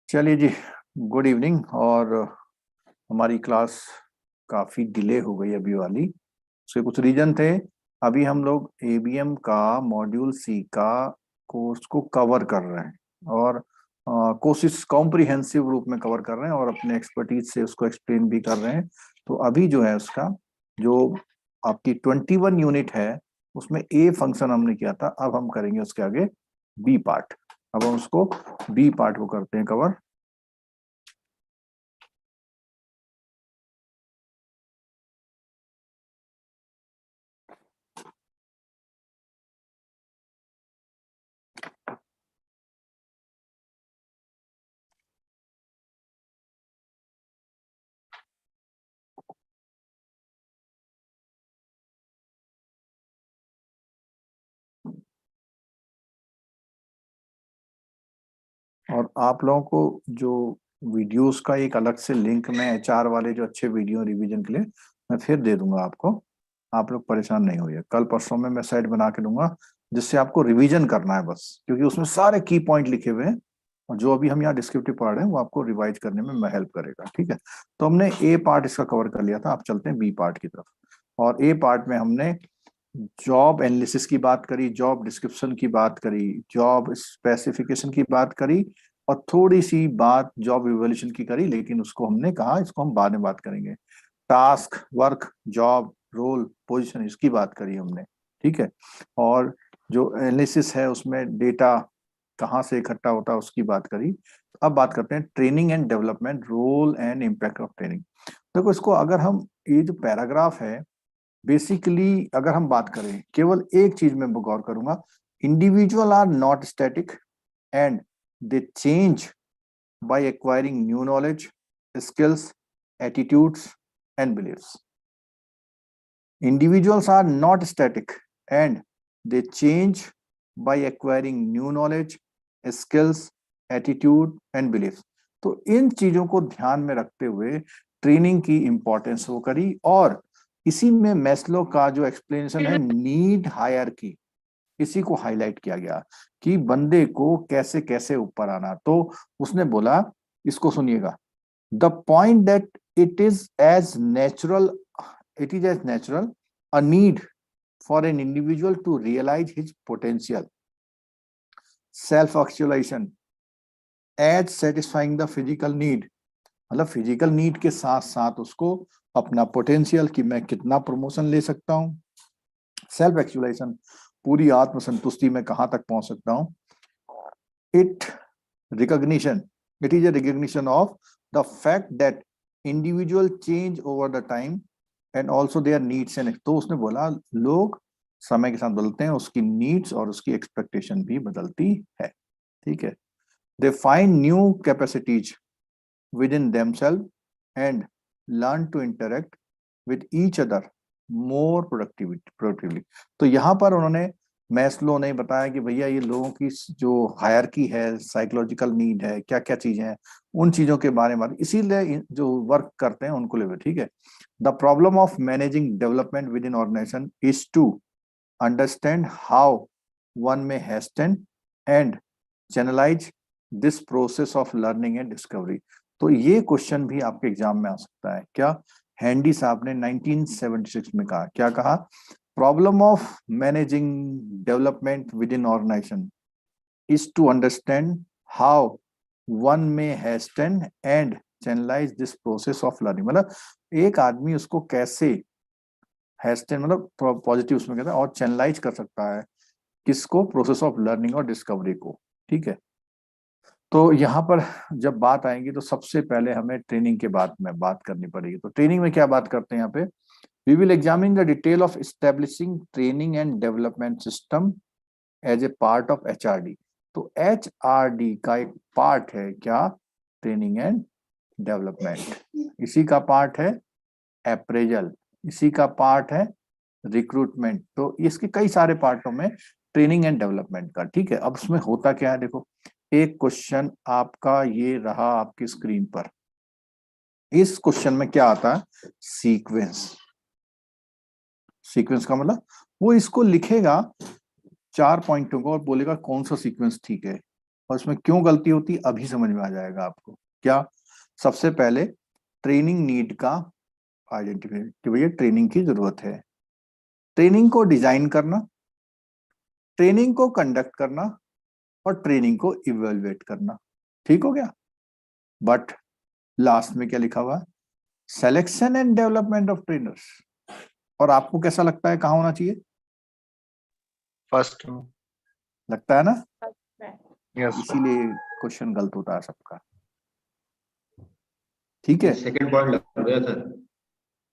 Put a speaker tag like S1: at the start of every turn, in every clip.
S1: चलिए जी, good evening. और हमारी क्लास काफ़ी डिले हो गई अभी वाली। उसके कुछ रीजन थे। अभी हम लोग एबीएम का मॉड्यूल सी का कोर्स को कवर कर रहे हैं और कोशिश कॉम्प्रिहेंसिव रूप में कवर कर रहे हैं और अपने एक्सपर्टीज से उसको एक्सप्लेन भी कर रहे हैं। तो अभी जो है उसका जो आपकी 21 यूनिट है उसमें ए फंक्शन हमने किया था, अब हम करेंगे उसके आगे बी पार्ट। अब हम उसको बी पार्ट को करते हैं कवर। और आप लोगों को जो वीडियोस का एक अलग से लिंक में एचआर वाले जो अच्छे वीडियो रिवीजन के लिए मैं फिर दे दूंगा आपको। आप लोग परेशान नहीं होइए, कल परसों में मैं साइट बना के दूंगा जिससे आपको रिवीजन करना है बस, क्योंकि उसमें सारे की पॉइंट लिखे हुए हैं और जो अभी हम यहाँ डिस्क्रिप्टिव पढ़ रहे हैं वो आपको रिवाइज करने में हेल्प करेगा। ठीक है, तो हमने ए पार्ट इसका कवर कर लिया था, आप चलते हैं बी पार्ट की तरफ। और ए पार्ट में हमने जॉब एनालिसिस की बात करी, जॉब डिस्क्रिप्शन की बात करी, जॉब स्पेसिफिकेशन की बात करी और थोड़ी सी बात जॉब इवोल्यूशन की करी, लेकिन उसको हमने कहा इसको हम बाद में बात करेंगे। Task, work, job, role, position, इसकी बात करी हमने। ठीक है, और जो एनालिसिस है उसमें डेटा कहाँ से इकट्ठा होता है उसकी बात करी। अब बात करते हैं training and development, role and impact of training. देखो इसको अगर हम, ये जो पैराग्राफ है बेसिकली अगर हम बात करें, केवल एक चीज में गौर करूंगा, individual are not static and they change by acquiring new knowledge, skills, attitudes and believes. Individuals are not static and they change by acquiring new knowledge, skills, attitude and beliefs। तो इन चीजों को ध्यान में रखते हुए ट्रेनिंग की importance वो करी। और इसी में मैस्लो का जो एक्सप्लेनेशन है नीड हायरार्की, इसी को हाईलाइट किया गया कि बंदे को कैसे कैसे ऊपर आना। तो उसने बोला, इसको सुनिएगा, the point that it is as natural, it is as natural a need for an individual to realize his potential, self actualization, as satisfying the physical need। मतलब फिजिकल नीड के साथ साथ उसको अपना पोटेंशियल कि मैं कितना प्रमोशन ले सकता हूँ, सेल्फ एक्चुअलाइजेशन, पूरी आत्म संतुष्टि में कहां तक पहुंच सकता हूँ, it recognition, it is a recognition of the fact that individual change over the time and also their needs and। तो उसने बोला लोग समय के साथ बदलते हैं, उसकी नीड्स और उसकी एक्सपेक्टेशन भी बदलती है। ठीक है, they find new capacities within themselves and learn to interact with each other more productively. तो यहाँ पर उन्होंने, मैस्लो ने बताया कि भैया ये लोगों की जो हायरार्की है, साइकोलॉजिकल नीड है, क्या क्या चीजें हैं, उन चीजों के बारे में, इसीलिए जो वर्क करते हैं उनको लेवे। ठीक है, the problem of managing development within organization is to understand how one may hasten and channelize this process of learning and discovery. तो ये क्वेश्चन भी आपके एग्जाम में आ सकता है। क्या हैंडी साहब ने 1976 में कहा, क्या कहा, problem of managing development within organization is to understand how one may hasten and channelize this process of learning. मतलब एक आदमी उसको कैसे हैस्टन, मतलब पॉजिटिव उसमें कहता है, और चैनलाइज कर सकता है किसको, प्रोसेस ऑफ लर्निंग और डिस्कवरी को। ठीक है, तो यहाँ पर जब बात आएगी तो सबसे पहले हमें ट्रेनिंग के बाद में बात करनी पड़ेगी। तो ट्रेनिंग में क्या बात करते हैं यहाँ पे, we will examine the detail of establishing training and development system as a part of HRD. तो एचआरडी का एक पार्ट है क्या, ट्रेनिंग एंड डेवलपमेंट। इसी का पार्ट है अप्रेजल, इसी का पार्ट है रिक्रूटमेंट। तो इसके कई सारे पार्टों में ट्रेनिंग एंड डेवलपमेंट का। ठीक है, अब उसमें होता क्या है, देखो एक क्वेश्चन आपका ये रहा आपकी स्क्रीन पर, इस क्वेश्चन में क्या आता है, सीक्वेंस। सीक्वेंस का मतलब वो इसको लिखेगा 4 पॉइंटों को और बोलेगा कौन सा सीक्वेंस ठीक है। और इसमें क्यों गलती होती अभी समझ में आ जाएगा आपको। क्या? सबसे पहले ट्रेनिंग नीड का आइडेंटिफाई कि भैया ट्रेनिंग की जरूरत है, ट्रेनिंग को डिजाइन करना, ट्रेनिंग को कंडक्ट करना और ट्रेनिंग को इवेलुएट करना। ठीक हो गया? बट लास्ट में क्या लिखा हुआ है? Selection and development of trainers. और आपको कैसा लगता है कहाँ होना चाहिए?
S2: फर्स्ट में।
S1: लगता है ना?
S2: यस
S1: इसीलिए क्वेश्चन गलत होता है सबका। ठीक है?
S2: सेकंड पॉइंट लग गया था।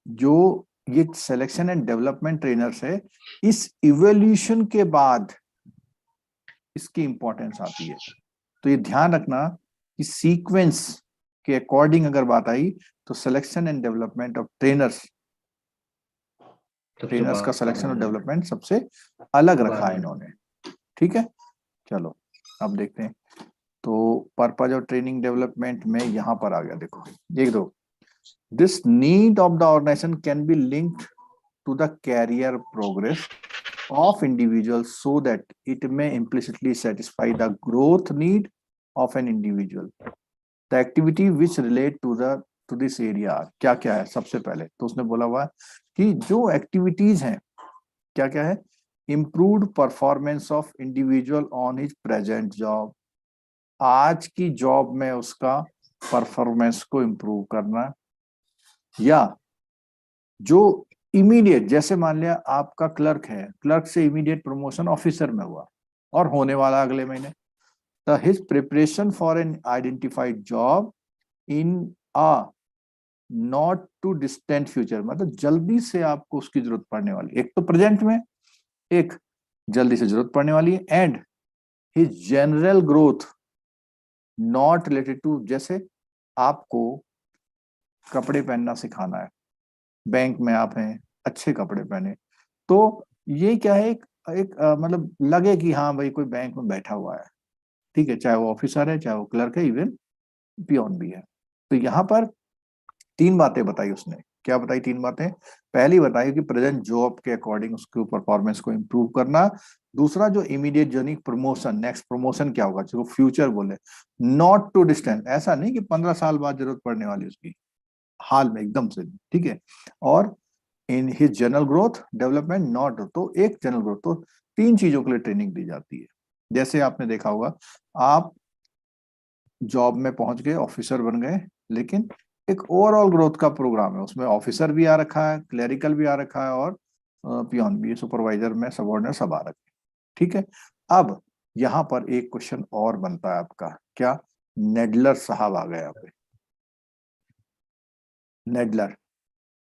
S1: जो ये सिलेक्शन एंड डेवलपमेंट ट्रेनर्स है, इस इवोल्यूशन के बाद इसकी इंपॉर्टेंस आती है। तो ये ध्यान रखना कि सीक्वेंस के अकॉर्डिंग अगर बात आई तो selection and development of trainers, trainers का सिलेक्शन और डेवलपमेंट सबसे अलग रखा है इन्होंने। ठीक है, चलो अब देखते हैं। तो पर्पज ऑफ ट्रेनिंग डेवलपमेंट में यहां पर आ गया, देखो एक दो, this need of the organisation can be linked to the career progress of individuals so that it may implicitly satisfy the growth need of an individual. The activity which relate to this area क्या क्या है? सबसे पहले तो उसने बोला हुआ कि जो एक्टिविटीज हैं क्या क्या है? Improved performance of individual on his present job, आज की जॉब में उसका परफॉर्मेंस को इम्प्रूव करना, या जो इमीडिएट, जैसे मान लिया आपका क्लर्क है, क्लर्क से इमीडिएट प्रमोशन ऑफिसर में हुआ और होने वाला अगले महीने, तो his preparation for an identified job in a not too distant future, मतलब जल्दी से आपको उसकी जरूरत पड़ने वाली, एक तो प्रेजेंट में, एक जल्दी से जरूरत पड़ने वाली है, and his general growth not related to, जैसे आपको कपड़े पहनना सिखाना है, बैंक में आप हैं, अच्छे कपड़े पहने, तो ये क्या है, एक मतलब लगे कि हाँ भाई कोई बैंक में बैठा हुआ है, ठीक है, चाहे वो ऑफिसर है, चाहे वो क्लर्क है, इवन पियोन भी है। तो यहाँ पर तीन बातें बताई उसने। क्या बताई? तीन बातें। पहली बताई कि प्रेजेंट जॉब के अकॉर्डिंग उसके परफॉर्मेंस को इम्प्रूव करना। दूसरा, जो immediate journey promotion, next promotion क्या होगा, जो फ्यूचर बोले, नॉट टू डिस्टेंस, ऐसा नहीं कि 15 साल बाद जरूरत पड़ने वाली उसकी, हाल में एकदम से, ठीक है। और in his general growth development not, तो एक जनरल ग्रोथ, तो तीन चीजों के लिए ट्रेनिंग दी जाती है। जैसे आपने देखा होगा, आप जॉब में पहुंच गए, ऑफिसर बन गए, लेकिन एक ओवरऑल ग्रोथ का प्रोग्राम है, उसमें ऑफिसर भी आ रखा है, क्लरिकल भी आ रखा है, और पियोन भी, सुपरवाइजर में सबऑर्डिनेट सब आ रखे हैं। ठीक है, अब यहाँ पर एक क्वेश्चन और बनता है आपका, क्या? नेडलर साहब आ गए यहाँ पे, नेडलर,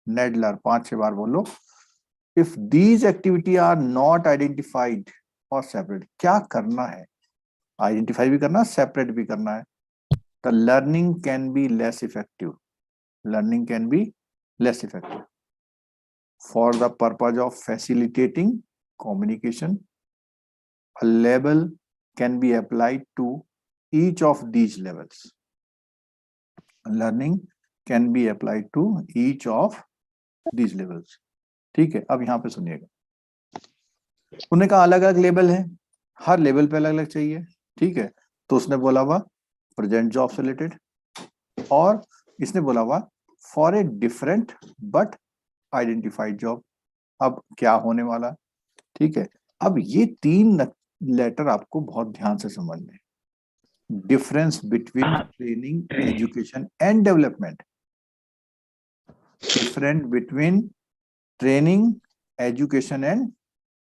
S1: नेडलर 5-6 बार बोलो। If these activity are not identified और सेपरेट, क्या करना है? आइडेंटिफाई भी करना, सेपरेट भी करना है। The learning can be less effective, learning can be less effective. For the purpose of facilitating communication, a label can be applied to each of these levels. Learning can be applied to each of these levels. ठीक है, अब यहाँ पे सुनिएगा, उन्होंने कहा अलग अलग लेवल है, हर लेवल पे अलग अलग चाहिए। ठीक है, तो उसने बोला हुआ प्रेजेंट जॉब से रिलेटेड, और इसने बोला हुआ for a different but identified job. अब क्या होने वाला? ठीक है, अब ये तीन लेटर आपको बहुत ध्यान से समझने, difference between training education and development, different between training education and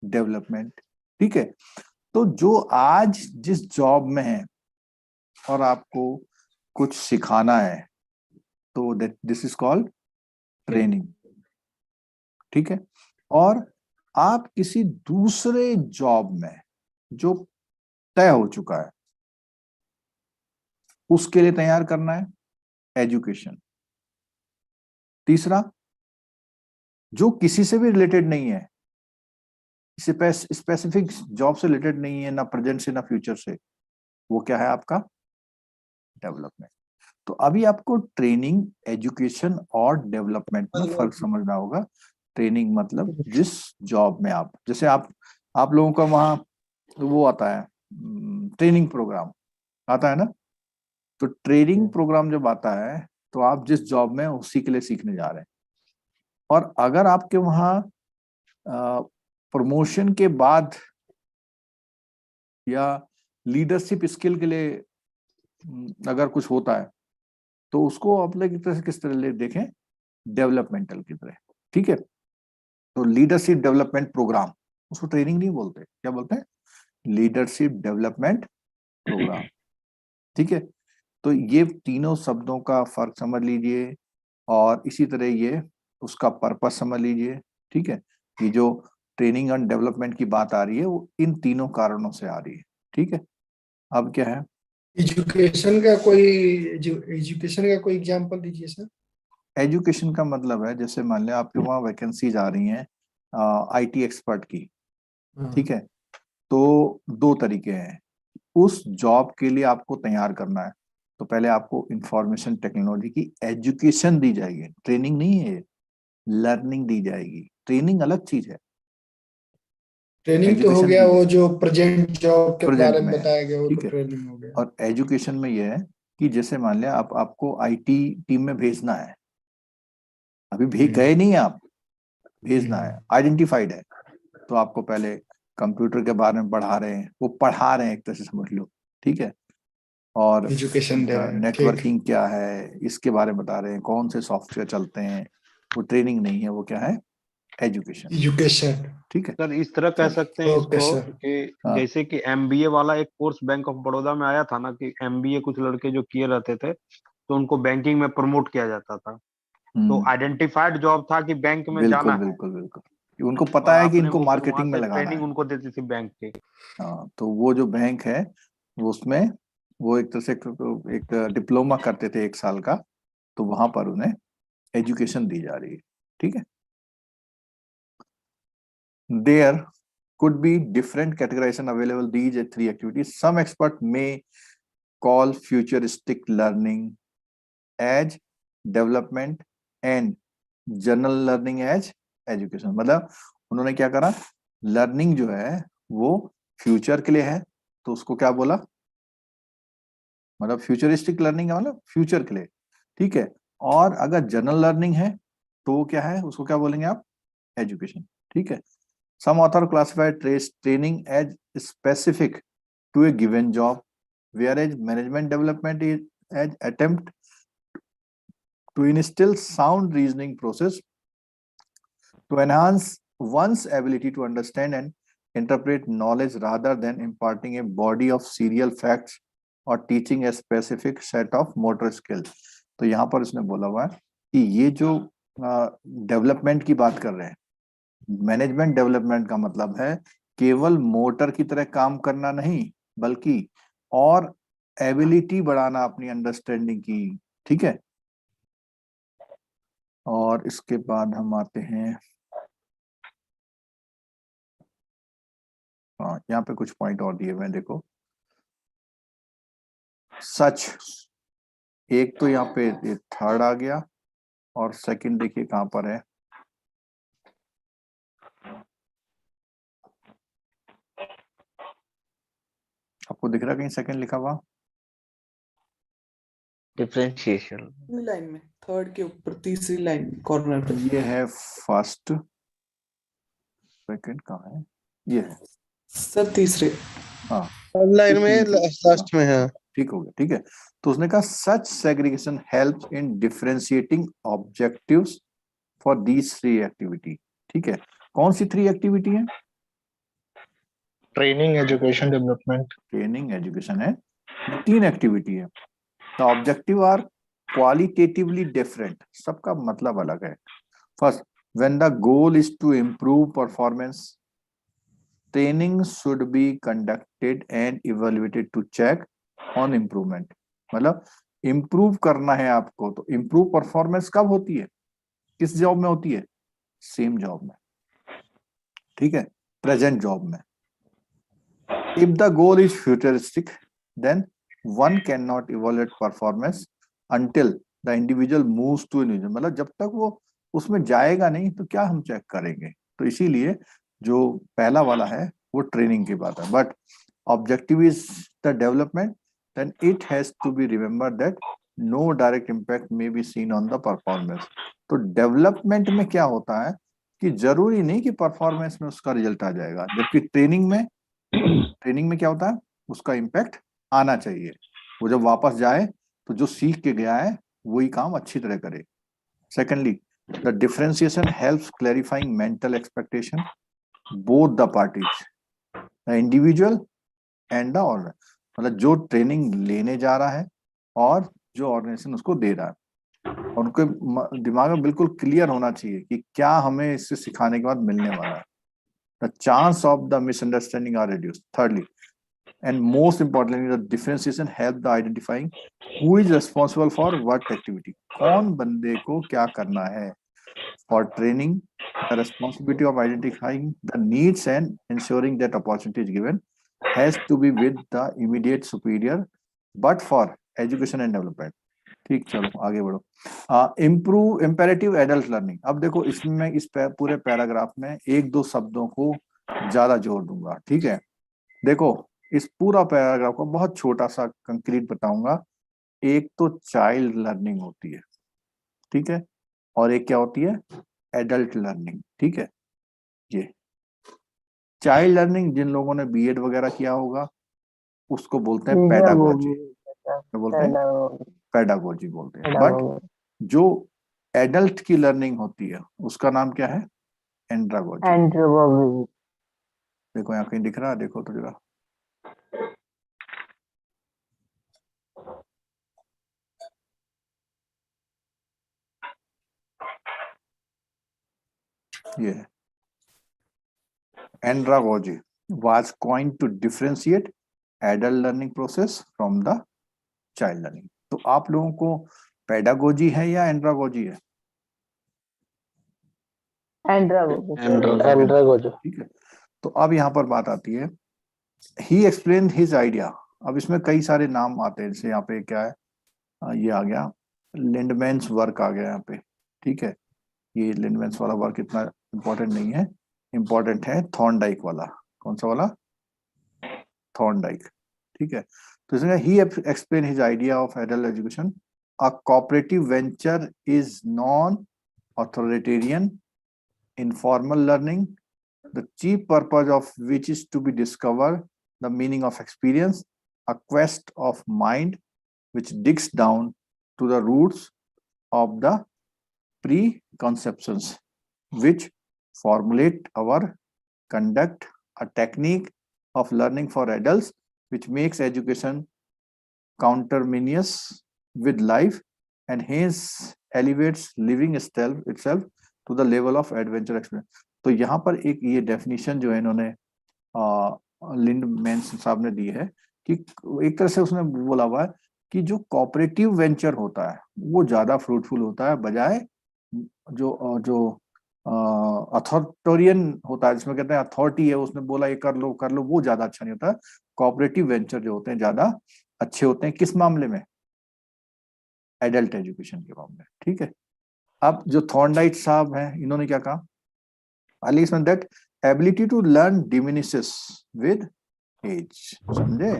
S1: development. ठीक है, तो जो आज जिस जॉब में है और आपको कुछ सिखाना है, तो that this is called training. ठीक है, और आप किसी दूसरे जॉब में जो तय हो चुका है उसके लिए तैयार करना है, एजुकेशन। तीसरा, जो किसी से भी रिलेटेड नहीं है, स्पेसिफिक जॉब से रिलेटेड नहीं है, ना प्रेजेंट से ना फ्यूचर से, वो क्या है आपका? डेवलपमेंट। तो अभी आपको ट्रेनिंग, एजुकेशन और डेवलपमेंट में फर्क समझना होगा। ट्रेनिंग मतलब जिस जॉब में आप, जैसे आप लोगों का वहाँ वो आता है ट्रेनिंग प्रोग्राम, आता है ना। तो ट्रेनिंग प्रोग्राम जब आता है तो आप जिस जॉब में उसी के लिए सीखने जा रहे हैं। और अगर आपके वहाँ प्रमोशन के बाद या लीडरशिप स्किल के लिए अगर कुछ होता है तो उसको आप लोग एक तरह से किस तरह ले देखें, डेवलपमेंटल की तरह। ठीक है, तो लीडरशिप डेवलपमेंट प्रोग्राम, उसको ट्रेनिंग नहीं बोलते, क्या बोलते हैं, लीडरशिप डेवलपमेंट प्रोग्राम। ठीक है, तो ये तीनों शब्दों का फर्क समझ लीजिए और इसी तरह ये उसका पर्पस समझ लीजिए। ठीक है, ये जो ट्रेनिंग एंड डेवलपमेंट की बात आ रही है वो इन तीनों कारणों से आ रही है। ठीक है, अब क्या है,
S3: एजुकेशन का कोई एग्जांपल दीजिए सर।
S1: एजुकेशन का मतलब है जैसे मान लिया आपके वहाँ वैकेंसीज आ रही हैं आईटी एक्सपर्ट की। ठीक है, तो दो तरीके हैं, उस जॉब के लिए आपको तैयार करना है तो पहले आपको इंफॉर्मेशन टेक्नोलॉजी की एजुकेशन दी जाएगी, ट्रेनिंग नहीं है, लर्निंग दी जाएगी। ट्रेनिंग अलग चीज है,
S3: ट्रेनिंग तो हो
S1: एजुकेशन
S3: गया,
S1: दी
S3: वो
S1: जाएगी
S3: जो प्रेजेंट जॉब के
S1: प्रेजेंट
S3: बारे में
S1: में है।
S3: बताया गया, वो तो
S1: ठीक है,
S3: ट्रेनिंग हो गया।
S1: और एजुकेशन में यह है कि जैसे मान लिया आपको आईटी टीम में भेजना है, अभी भेज गए नहीं आप, भेजना है, आइडेंटिफाइड है, तो आपको पहले कंप्यूटर के बारे में पढ़ा रहे हैं, वो पढ़ा रहे हैं एक तरह से समझ लो। ठीक है, और
S3: एजुकेशन दे रहे हैं, ठीक।
S1: नेटवर्किंग क्या है इसके बारे में बता रहे हैं, कौन से सॉफ्टवेयर चलते हैं, वो ट्रेनिंग नहीं है, वो क्या है, एजुकेशन।
S3: एजुकेशन।
S1: ठीक है,
S2: सर इस तरह कह
S1: चलिए।
S2: सकते हैं
S3: ओके
S2: इसको
S3: सर।
S2: कि
S1: हाँ,
S2: जैसे कि एमबीए वाला एक कोर्स बैंक ऑफ बड़ौदा में आया था ना, कि एमबीए कुछ लड़के जो किए रहते थे तो उनको बैंकिंग में प्रमोट किया जाता था। तो आइडेंटिफाइड जॉब था कि बैंक में
S1: बिल्कुल
S2: जाना है,
S1: बिल्कुल बिल्कुल, उनको पता
S2: और
S1: है कि
S2: आपने
S1: इनको
S2: वो फिर वहां
S1: मार्केटिंग में
S2: से
S1: लगाना
S2: ट्रेनिंग
S1: है।
S2: उनको देती थी बैंक के।
S1: हाँ, तो वो जो बैंक है वो उसमें वो एक तरह से एक डिप्लोमा करते थे 1 साल का, तो वहां पर उन्हें एजुकेशन दी जा रही है। ठीक है, there could be different categorization available these three activities. Some expert may call futuristic learning as development and general learning as education. मतलब उन्होंने क्या करा, लर्निंग जो है वो फ्यूचर के लिए है तो उसको क्या बोला, मतलब फ्यूचरिस्टिक लर्निंग है मतलब फ्यूचर के लिए। ठीक है, और अगर जनरल लर्निंग है तो वो क्या है, उसको क्या बोलेंगे आप, एजुकेशन। ठीक है, some author classify training as specific to a given job, whereas management development is as attempt to instill sound reasoning process to enhance one's ability to understand and interpret knowledge rather than imparting a body of serial facts or teaching a specific set of motor skills. तो यहाँ पर उसने बोला हुआ है कि ये जो डेवलपमेंट की बात कर रहे हैं, मैनेजमेंट डेवलपमेंट का मतलब है केवल मोटर की तरह काम करना नहीं, बल्कि और एबिलिटी बढ़ाना अपनी अंडरस्टैंडिंग की। ठीक है, और इसके बाद हम आते हैं, हाँ यहाँ पे कुछ पॉइंट और दिए हुए हैं, देखो सच, एक तो यहाँ पे थर्ड आ गया और सेकंड देखिए कहाँ पर है, आपको दिख रहा है कहीं सेकंड लिखा हुआ,
S2: डिफरेंशिएशन
S4: लाइन में थर्ड के ऊपर तीसरी लाइन कॉर्नर पे
S1: ये है फर्स्ट, सेकंड कहाँ है, ये है
S4: सर तीसरे,
S1: हाँ
S3: लाइन में
S1: हाँ,
S3: लास्ट में है।
S1: ठीक हो गया। ठीक है, तो उसने कहा such segregation help in differentiating objectives for these three activity. ठीक है, कौन सी थ्री एक्टिविटी है,
S3: training, education, development.
S1: Training education है, तीन एक्टिविटी है। The objective are qualitatively different, सबका मतलब अलग है। First, when the goal is to improve performance, training should be conducted and evaluated to check on improvement. मतलब improve करना है आपको, तो इम्प्रूव परफॉर्मेंस कब होती है, किस जॉब में होती है, सेम जॉब में। ठीक है, प्रेजेंट जॉब में। If the goal is futuristic then one cannot evaluate performance until the individual moves to individual, मतलब जब तक वो उसमें जाएगा नहीं तो क्या हम चेक करेंगे। तो इसीलिए जो पहला वाला है वो ट्रेनिंग की बात है, but objective is the development then it has to be remembered that no direct impact may be seen on the performance. तो डेवलपमेंट में क्या होता है कि जरूरी नहीं कि परफॉर्मेंस में उसका रिजल्ट आ जाएगा, जबकि ट्रेनिंग में क्या होता है, उसका इम्पैक्ट आना चाहिए। वो जब वापस जाए तो जो सीख के गया है वही काम अच्छी तरह करे। Secondly, the differentiation helps clarifying mental expectation both the parties, the individual and the organ. मतलब जो ट्रेनिंग लेने जा रहा है और जो ऑर्गेनाइजेशन उसको दे रहा है, उनके दिमाग में बिल्कुल क्लियर होना चाहिए कि क्या हमें इससे सिखाने के बाद मिलने वाला है। The chance of the misunderstanding are reduced. Thirdly and most importantly, the differentiation help the identifying who is responsible for what activity। कौन बंदे को क्या करना है। For training, the responsibility of identifying the needs and ensuring that opportunity is given has to be with the immediate superior, but for education and development। ठीक, चलो आगे बढ़ो। Improve imperative adult learning. अब देखो इसमें इस पूरे पैराग्राफ में एक दो शब्दों को ज्यादा जोर दूंगा, ठीक है। देखो इस पूरा पैराग्राफ को बहुत छोटा सा कंक्रीट बताऊंगा। एक तो चाइल्ड लर्निंग होती है, ठीक है, और एक क्या होती है, एडल्ट लर्निंग, ठीक है। ये चाइल्ड लर्निंग जिन लोगों ने बीएड वगैरह किया होगा उसको बोलते हैं पेडागोजी, बोलते हैं पेडागोजी बोलते हैं। बट जो एडल्ट की लर्निंग होती है उसका नाम क्या है, एंड्रागोजी। देखो यहाँ कहीं दिख रहा है, देखो तो जरा, ये andragogy was coined to differentiate adult learning process from the child learning। तो आप लोगों को पेडागोजी है या एंड्रागोजी है?
S3: एंड्रागोजी।
S1: ठीक है, तो अब यहाँ पर बात आती है, ही एक्सप्लेन हिज आइडिया। अब इसमें कई सारे नाम आते हैं, जैसे यहाँ पे क्या है, ये आ गया लिंडमैन्स वर्क आ गया यहाँ पे, ठीक है। ये लिंडमैन्स वाला वर्क इतना इम्पोर्टेंट नहीं है, इम्पोर्टेंट है थॉर्नडाइक वाला। कौन सा वाला? थॉर्नडाइक, ठीक है। तो इसमें ही explain his idea of adult education. A cooperative venture is non authoritarian informal learning, the chief purpose of which is to be discover the meaning of experience, a quest of mind which digs down to the roots of the preconceptions which formulate our conduct, a technique of learning for adults which makes education counterminous with life and hence elevates living itself to the level of adventure experience। तो यहाँ पर एक ये definition जो है इन्होंने Lindeman साहब ने दी है कि एक तरह से उसने बोला हुआ है कि जो कोऑपरेटिव वेंचर होता है वो ज्यादा फ्रूटफुल होता है बजाय जो अथॉरिटेरियन होता है, जिसमें कहते हैं अथॉरिटी है, उसने बोला ये कर लो, वो ज्यादा अच्छा नहीं होता। कोऑपरेटिव वेंचर जो होते हैं ज्यादा अच्छे होते हैं। किस मामले में? एडल्ट एजुकेशन के मामले, ठीक है। अब जो थॉर्नडाइक साहब हैं इन्होंने क्या कहा, इसमें that ability to learn diminishes with age. समझे,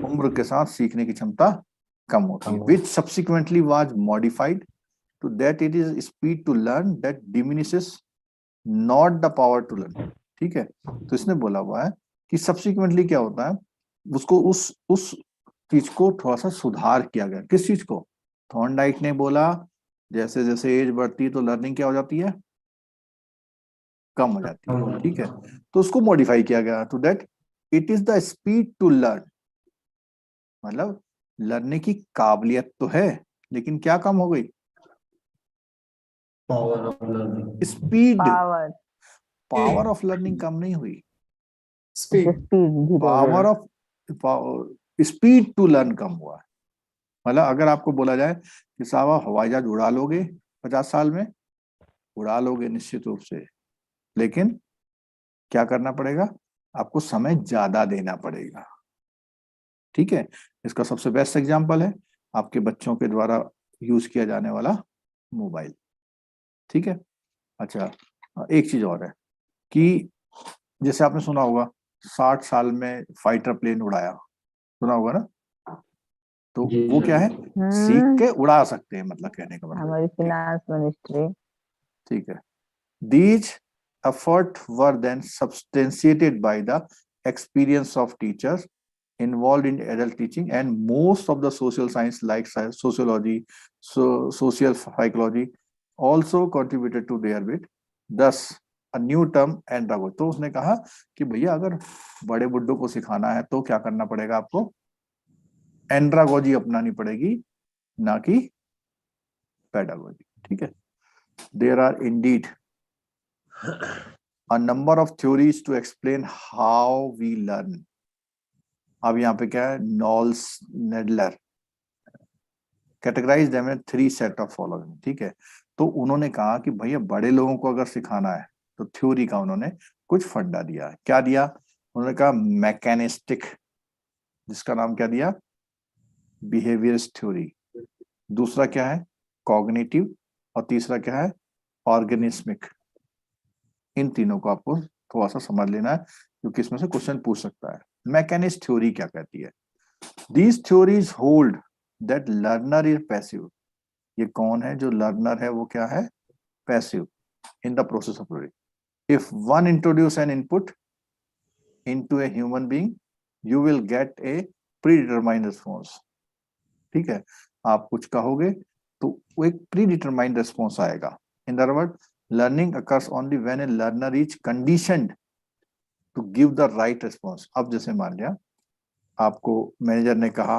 S1: उम्र के साथ सीखने की क्षमता कम होती है, which subsequently was modified to that it is speed to learn that diminishes not the power to learn, ठीक है। तो इसने बोला हुआ है कि सब्सिक्वेंटली क्या होता है, उसको उस चीज को थोड़ा सा सुधार किया गया। किस चीज को? थॉर्नडाइक ने बोला जैसे जैसे एज बढ़ती है तो लर्निंग क्या हो जाती है, कम हो जाती है, ठीक है। तो उसको मॉडिफाई किया गया to that it is the speed to learn. मतलब लर्ने की काबिलियत तो है लेकिन क्या कम हो गई?
S3: Power of learning.
S1: Speed. Power of learning कम नहीं हुई, power of speed to learn कम हुआ है। मतलब अगर आपको बोला जाए कि साहब आप हवाई जहाज उड़ा लोगे 50 साल में, उड़ा लोगे निश्चित रूप से, लेकिन क्या करना पड़ेगा? आपको समय ज्यादा देना पड़ेगा, ठीक है। इसका सबसे बेस्ट एग्जांपल है आपके बच्चों के द्वारा यूज किया जाने वाला मोबाइल, ठीक है। अच्छा, एक चीज और है कि जैसे आपने सुना होगा 60 साल में फाइटर प्लेन उड़ाया, सुना होगा ना? तो वो क्या है, सीख के उड़ा सकते हैं, मतलब कहने का मतलब।
S5: हमारी फिनांस मिनिस्ट्री।
S1: ठीक है। These efforts were then substantiated by the experience of teachers involved in adult teaching, and most of the social science like sociology, social psychology also contributed to their bit. Thus, a new term andragogy. तो उसने कहा कि भैया अगर बड़े बुड्ढों को सिखाना है तो क्या करना पड़ेगा आपको, एंड्रागोजी अपनानी पड़ेगी, ना कि पेडागोजी। ठीक है। There are indeed a number of theories to explain how we learn. अब यहाँ पे क्या है, Knowles Nadler categorize them in 3 set of following. ठीक है। तो उन्होंने कहा कि भैया बड़े लोगों को अगर सिखाना है तो थ्योरी का उन्होंने कुछ फंडा दिया। क्या दिया? उन्होंने कहा मैकेनिस्टिक, जिसका नाम क्या दिया, बिहेवियरिस्ट थ्योरी। दूसरा क्या है, कॉग्निटिव, और तीसरा क्या है, ऑर्गेनिस्मिक। इन तीनों को आपको थोड़ा सा समझ लेना है क्योंकि इसमें से क्वेश्चन पूछ सकता है। मैकेनिस्ट थ्योरी क्या कहती है? These theories hold that learner is passive. ये कौन है जो लर्नर है, वो क्या है, passive in the process of learning. If one introduce N input into a human being you will get A predetermined response. ठीक है। आप कुछ कहोगे तो वो एक प्रीडिटरमाइंड रिस्पॉन्स आएगा। इन other word, learning occurs only when a learner is conditioned to give the right response. अब जैसे मान लिया आपको मैनेजर ने कहा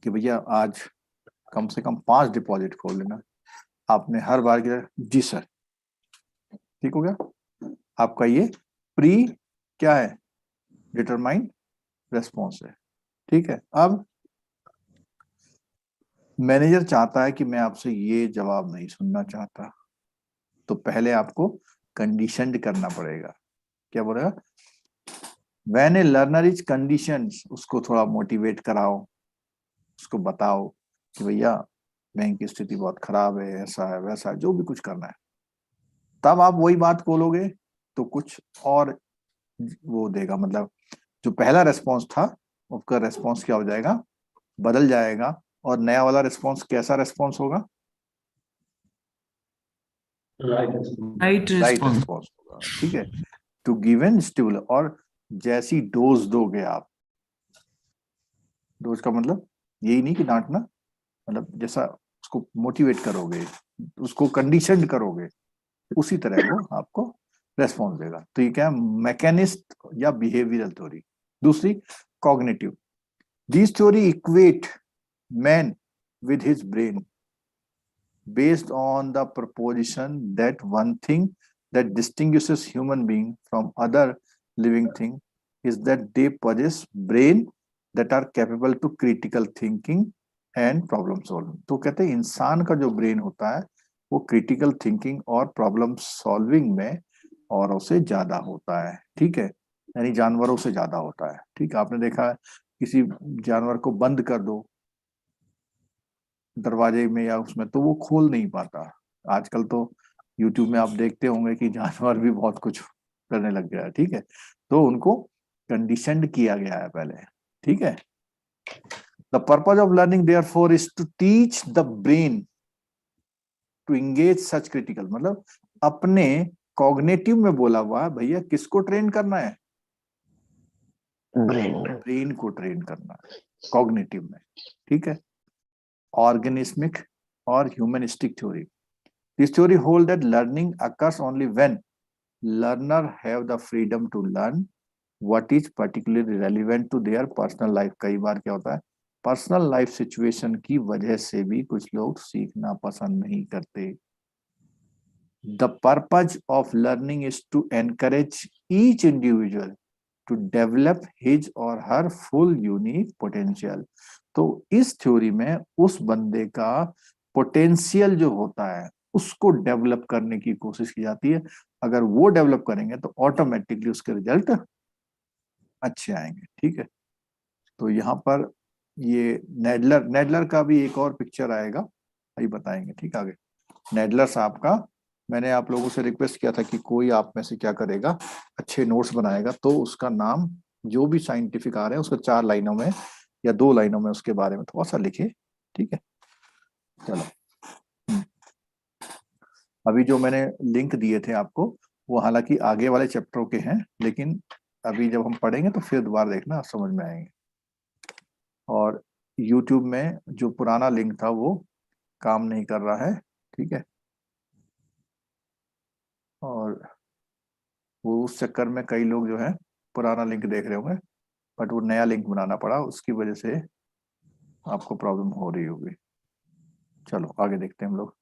S1: कि भैया आज कम से कम 5 डिपॉजिट खोल लेना, आपने हर बार किया जी सर, ठीक हो गया। आपका ये प्री क्या है, डिटरमाइंड रेस्पॉन्स है। ठीक है। अब मैनेजर चाहता है कि मैं आपसे ये जवाब नहीं सुनना चाहता, तो पहले आपको कंडीशनड करना पड़ेगा। क्या बोलेगा? When A learner is conditioned, उसको थोड़ा मोटिवेट कराओ, उसको बताओ कि भैया बैंक की स्थिति बहुत खराब है, ऐसा है वैसा है, जो भी कुछ करना है। तब आप वही बात बोलोगे तो कुछ और वो देगा, मतलब जो पहला रेस्पॉन्स था उसका रेस्पॉन्स क्या हो जाएगा, बदल जाएगा। और नया वाला रेस्पॉन्स कैसा रेस्पॉन्स होगा?
S4: Right
S1: response
S4: response.
S1: होगा। ठीक है। टू गिवन स्टिमुलस, और जैसी डोज दोगे आप, डोज का मतलब यही नहीं कि डांटना, मतलब जैसा उसको मोटिवेट करोगे, उसको कंडीशन करोगे, उसी तरह वो आपको रेस्पॉन्स देगा। तो ये क्या है, मैकेनिस्ट या बिहेवियरल थ्योरी। दूसरी cognitive, this theory equate man with his brain based on the proposition that one thing that distinguishes human being from other living thing is that they possess brain that are capable to critical thinking and problem solving. तो कहते हैं इंसान का जो brain होता है वो critical thinking और प्रॉब्लम सॉल्विंग में औरों से ज्यादा होता है। ठीक है। यानी जानवरों से ज्यादा होता है। ठीक है। आपने देखा किसी जानवर को बंद कर दो दरवाजे में या उसमें, तो वो खोल नहीं पाता। आजकल तो YouTube में आप देखते होंगे कि जानवर भी बहुत कुछ करने लग गया है। ठीक है। तो उनको कंडीशनड किया गया है पहले। ठीक है। The purpose of learning therefore is to teach the brain to engage such critical, मतलब अपने कॉग्निटिव में बोला हुआ भैया किसको ट्रेन करना है, ब्रेन को ट्रेन करना है कॉग्निटिव में। ठीक है। ऑर्गेनिस्मिक और humanistic theory, this theory hold that learning occurs only when learner have the freedom to learn what is particularly relevant to their personal life। कई बार क्या होता है, पर्सनल लाइफ सिचुएशन की वजह से भी कुछ लोग सीखना पसंद नहीं करते। The purpose of learning is to encourage each individual to develop his or her full unique potential. तो इस थ्योरी में उस बंदे का पोटेंशियल जो होता है उसको डेवलप करने की कोशिश की जाती है। अगर वो डेवलप करेंगे तो ऑटोमेटिकली उसके रिजल्ट अच्छे आएंगे। ठीक है। तो यहाँ पर ये नेडलर का भी एक और पिक्चर आएगा, वही बताएंगे। ठीक है। आगे नेडलर साहब का मैंने आप लोगों से रिक्वेस्ट किया था कि कोई आप में से क्या करेगा, अच्छे नोट्स बनाएगा, तो उसका नाम जो भी साइंटिफिक आ रहे हैं उसको 4 लाइनों में या 2 लाइनों में उसके बारे में थोड़ा सा लिखे, ठीक है। चलो, अभी जो मैंने लिंक दिए थे आपको वो हालांकि आगे वाले चैप्टरों के हैं, लेकिन अभी जब हम पढ़ेंगे तो फिर दोबारा देखना, समझ में आएंगे। और YouTube में जो पुराना लिंक था वो काम नहीं कर रहा है, ठीक है। और वो उस चक्कर में कई लोग जो है पुराना लिंक देख रहे होंगे, बट वो नया लिंक बनाना पड़ा, उसकी वजह से आपको प्रॉब्लम हो रही होगी। चलो आगे देखते हैं हम लोग।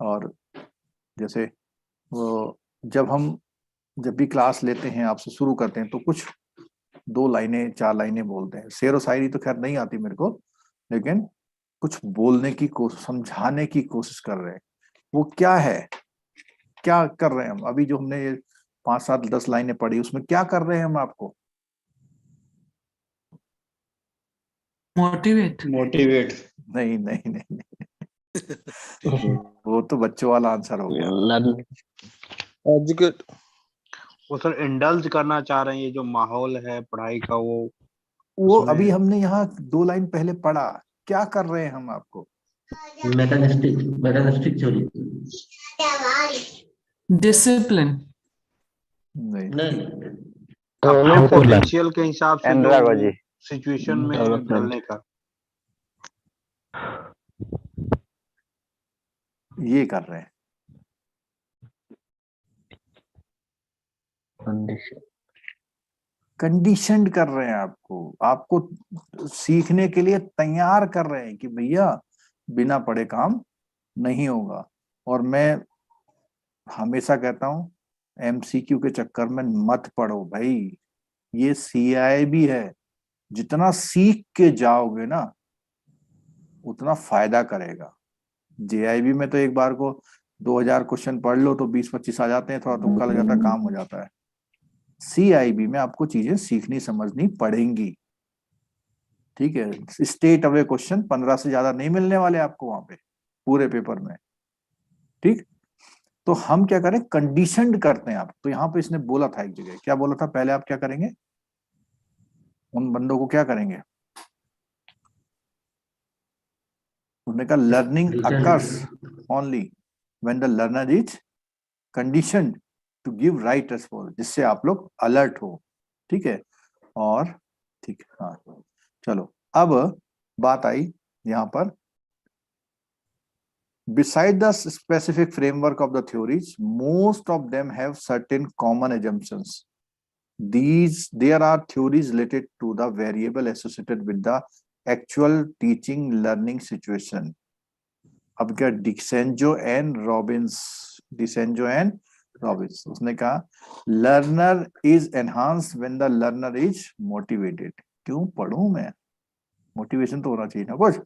S1: और जैसे वो जब भी क्लास लेते हैं, आपसे शुरू करते हैं, तो कुछ 2 लाइनें 4 लाइनें बोलते हैं। शेर व शायरी तो खैर नहीं आती मेरे को, लेकिन कुछ बोलने की कोशिश, समझाने की कोशिश कर रहे हैं। वो क्या है, क्या कर रहे हैं हम? अभी जो हमने ये 5 7 10 लाइनें पढ़ी, उसमें क्या कर रहे हैं हम आपको?
S4: मोटिवेट।
S1: नहीं नहीं नहीं, नहीं। वो तो बच्चों वाला आंसर हो गया।
S3: एजुकेट।
S2: वो सर इंडल्ज करना चाह रहे हैं, ये जो माहौल है पढ़ाई का वो
S1: अभी
S2: उसमें
S1: हमने यहाँ 2 लाइन पहले पढ़ा, क्या कर रहे हैं हम आपको?
S5: Mechanistic theory.
S4: डिसिप्लिन।
S1: नहीं,
S2: अपने
S3: How to learn.
S2: पोटेंशियल के हिसाब से जो सिचुएशन में
S3: Development.
S2: ढलने का।
S1: ये कर रहे हैं। कंडीशनड कर रहे हैं आपको सीखने के लिए तैयार कर रहे हैं कि भैया बिना पढ़े काम नहीं होगा। और मैं हमेशा कहता हूं, MCQ के चक्कर में मत पढ़ो भाई, ये CIB है। जितना सीख के जाओगे ना उतना फायदा करेगा। JIB में तो एक बार को 2000 क्वेश्चन पढ़ लो तो 20-25 आ जाते हैं, थोड़ा तुक्का लग जाता है, काम हो जाता है। CIB में आपको चीजें सीखनी समझनी पड़ेंगी, ठीक है। स्टेट अवे क्वेश्चन 15 से ज्यादा नहीं मिलने वाले आपको वहां पे पूरे पेपर में, ठीक। तो हम क्या करें, कंडीशनड करते हैं आप। तो यहाँ पे इसने बोला था एक जगह, क्या बोला था, पहले आप क्या करेंगे, उन बंदों को क्या करेंगे? उन्होंने कहा learning occurs only when the learner is conditioned to give right response, जिससे आप लोग अलर्ट हो, ठीक है। और ठीक है, हाँ चलो अब बात आई यहाँ पर, beside the specific framework of the theories, most of them have certain common assumptions. There are theories related to the variable associated with the actual teaching learning situation. अब क्या डिसेंजो एंड रॉबिन्स उसने कहा learner is enhanced when the learner is motivated. क्यों पढ़ूं मैं? Motivation तो होना चाहिए ना कुछ।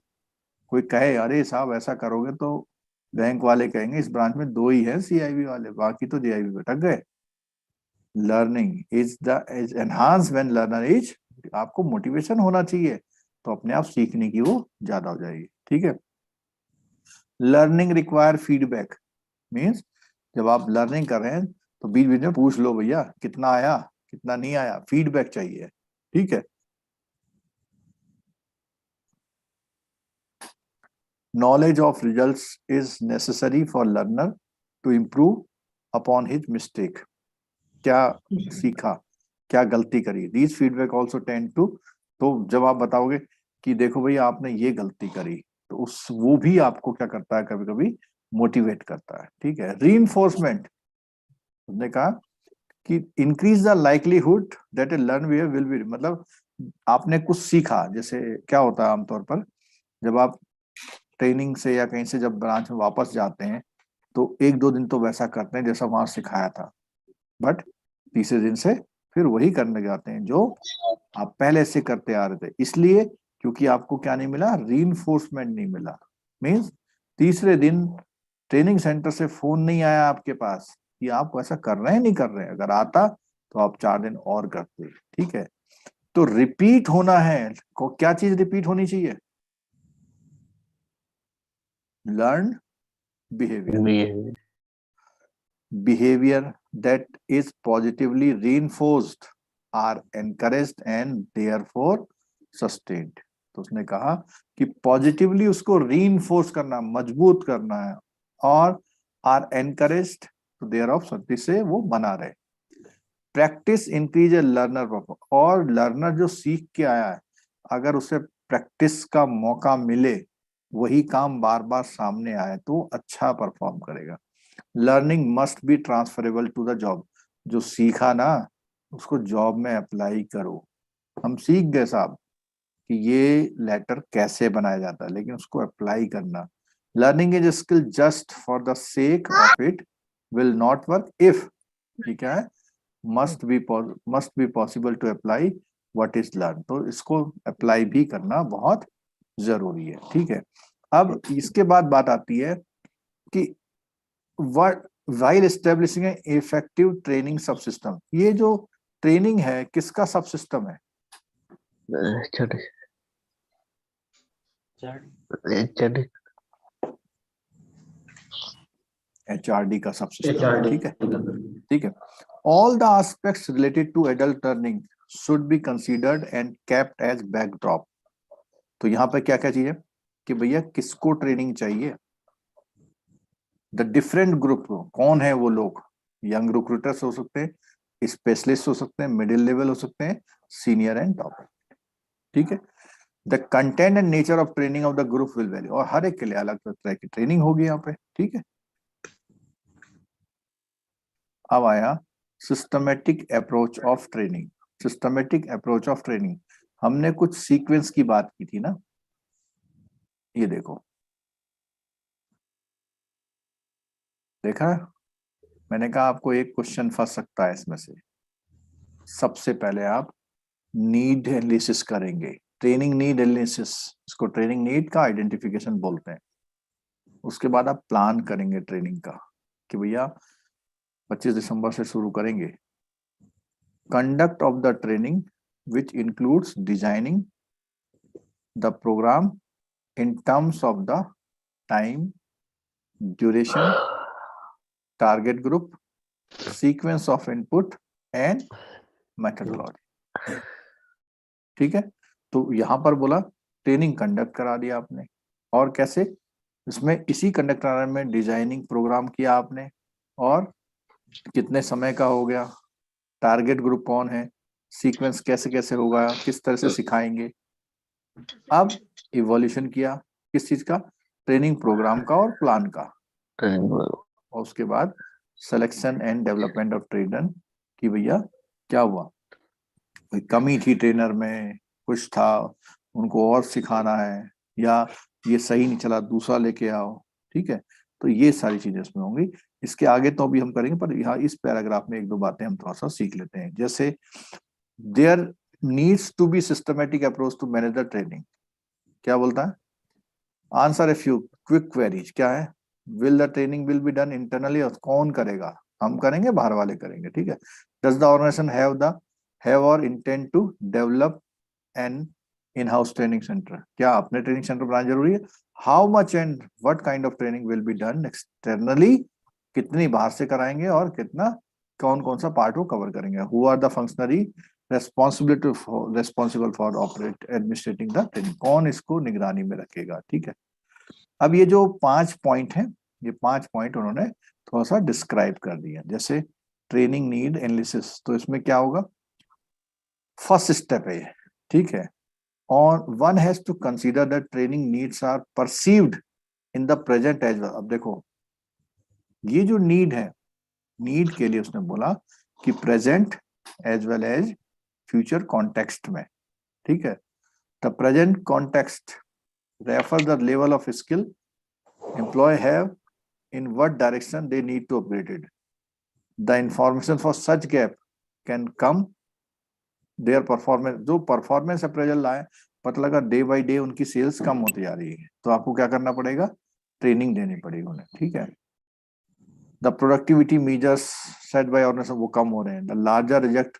S1: कोई कहे अरे साहब ऐसा करोगे तो बैंक वाले कहेंगे इस ब्रांच में 2 ही है CIB वाले, बाकी तो JIB में अटक गए। Learning is enhance when learner is, आपको मोटिवेशन होना चाहिए तो अपने आप सीखने की वो ज्यादा हो जाएगी, ठीक है। लर्निंग रिक्वायर फीडबैक, मीन्स जब आप लर्निंग कर रहे हैं तो बीच बीच में पूछ लो भैया कितना आया कितना नहीं आया, फीडबैक चाहिए, ठीक है। Knowledge of results is necessary for learner to improve upon his mistake. क्या सीखा, क्या गलती करी। These feedback also tend to, तो जब आप बताओगे कि देखो भैया आपने ये गलती करी, तो वो भी आपको क्या करता है, कभी कभी मोटिवेट करता है, ठीक है। रीइंफोर्समेंट, उसने कहा कि increase the likelihood that A learn behaviour will be, मतलब आपने कुछ सीखा। जैसे क्या होता है आमतौर पर जब आप ट्रेनिंग से या कहीं से जब ब्रांच में वापस जाते हैं तो 1-2 दिन तो वैसा करते हैं जैसा वहां सिखाया था, बट तीसरे दिन से फिर वही करने जाते हैं जो आप पहले से करते आ रहे थे। इसलिए क्योंकि आपको क्या नहीं मिला, रीइंफोर्समेंट नहीं मिला। मीन्स तीसरे दिन ट्रेनिंग सेंटर से फोन नहीं आया आपके पास कि आप ऐसा कर रहे हैं नहीं कर रहे हैं। अगर आता तो आप 4 दिन और करते, ठीक है। तो रिपीट होना है, क्या चीज रिपीट होनी चाहिए? Learn behavior that is positively reinforced are encouraged and therefore sustained. तो उसने कहा कि पॉजिटिवली उसको रीइंफोर्स करना, मजबूत करना है, और are encouraged to their of सर्टी से वो बना रहे। Practice increase a learner perform, और लर्नर जो सीख के आया है अगर उसे प्रैक्टिस का मौका मिले, वही काम बार बार सामने आए, तो अच्छा परफॉर्म करेगा। Learning must be transferable to the job, जो सीखा ना उसको जॉब में अप्लाई करो। हम सीख गए साहब कि ये लेटर कैसे बनाया जाता है, लेकिन उसको अप्लाई करना। Learning is skill just for the sake of it will not work if, ठीक है, must be possible to apply what is learn. तो इसको अप्लाई भी करना बहुत जरूरी है, ठीक है। अब इसके बाद बात आती है कि what while establishing effective training सब सिस्टम, ये जो ट्रेनिंग है किसका सब सिस्टम है?
S3: छोटे
S1: HRD का सब सिस्टम है, ठीक है, ठीक है। All the aspects related to adult learning should be considered and kept as backdrop. तो यहाँ पे क्या क्या चीज है कि भैया किसको ट्रेनिंग चाहिए, द डिफरेंट ग्रुप, कौन है वो लोग, यंग रिक्रूटर्स हो सकते हैं, स्पेशलिस्ट हो सकते हैं, मिडिल लेवल हो सकते हैं, सीनियर एंड टॉप, ठीक है। The content and nature of training of the group will vary, और हर एक के लिए अलग तरह की ट्रेनिंग होगी यहाँ पे, ठीक है। अब आया systematic approach of training. Systematic approach of training, हमने कुछ सीक्वेंस की बात की थी ना, ये देखो, देखा, मैंने कहा आपको एक क्वेश्चन फंस सकता है इसमें से। सबसे पहले आप नीड एनालिसिस करेंगे, ट्रेनिंग नीड एनालिसिस, इसको ट्रेनिंग नीड का आइडेंटिफिकेशन बोलते हैं। उसके बाद आप प्लान करेंगे ट्रेनिंग का कि भैया 25 दिसंबर से शुरू करेंगे। Conduct of the training which includes designing the programme in terms of the time, duration, target group, sequence of input and methodology, ठीक है। तो यहां पर बोला ट्रेनिंग कंडक्ट करा दिया आपने, और कैसे, इसमें इसी कंडक्ट कराने में डिजाइनिंग प्रोग्राम किया आपने, और कितने समय का हो गया, टारगेट ग्रुप कौन है, सीक्वेंस कैसे कैसे होगा, किस तरह से सिखाएंगे। अब इवोल्यूशन किया किस चीज का, ट्रेनिंग प्रोग्राम का और प्लान का, और उसके बाद selection and development of trainer कि भैया क्या हुआ, कोई कमी थी ट्रेनर में, कुछ था, उनको और सिखाना है, या ये सही नहीं चला दूसरा लेके आओ, ठीक है। तो ये सारी चीजें इसमें होंगी। इसके आगे तो अभी हम करेंगे, पर यहाँ इस पैराग्राफ में एक दो बातें हम थोड़ा सा सीख लेते हैं। जैसे there needs to be systematic approach to manage the training, क्या बोलता है, answer a few quick queries, क्या है, will the training will be done internally, कौन करेगा, हम करेंगे, बाहर वाले करेंगे, ठीक है। डज द ऑर्गेनाइजेशन हैव और intend to develop an in house training centre, क्या अपने ट्रेनिंग सेंटर बनाना जरूरी है। How much and what kind of training will be done externally, कितनी बाहर से कराएंगे और कितना, कौन कौन सा पार्ट वो कवर करेंगे। Who are the functionary responsible for operate administrating the training, कौन इसको निगरानी में रखेगा, ठीक है। अब ये जो 5 पॉइंट हैं, ये 5 पॉइंट उन्होंने थोड़ा सा डिस्क्राइब कर दिया। जैसे ट्रेनिंग नीड एनालिसिस, तो इसमें क्या होगा, फर्स्ट स्टेप है ये, ठीक है। और one has to consider that training needs are perceived in the present as well. अब देखो ये जो नीड है, नीड के लिए उसने बोला कि present as well as future context में, ठीक है। The present context refer the level of skill employee have in what direction they need to upgrade it. The information for such gap can come their performance, जो performance appraisal लाए, पता लगा day by day उनकी sales कम होती जा रही है, तो आपको क्या करना पड़ेगा, ट्रेनिंग देनी पड़ेगी उन्हें, ठीक है। The productivity measures set by organisation वो कम हो रहे हैं। The larger reject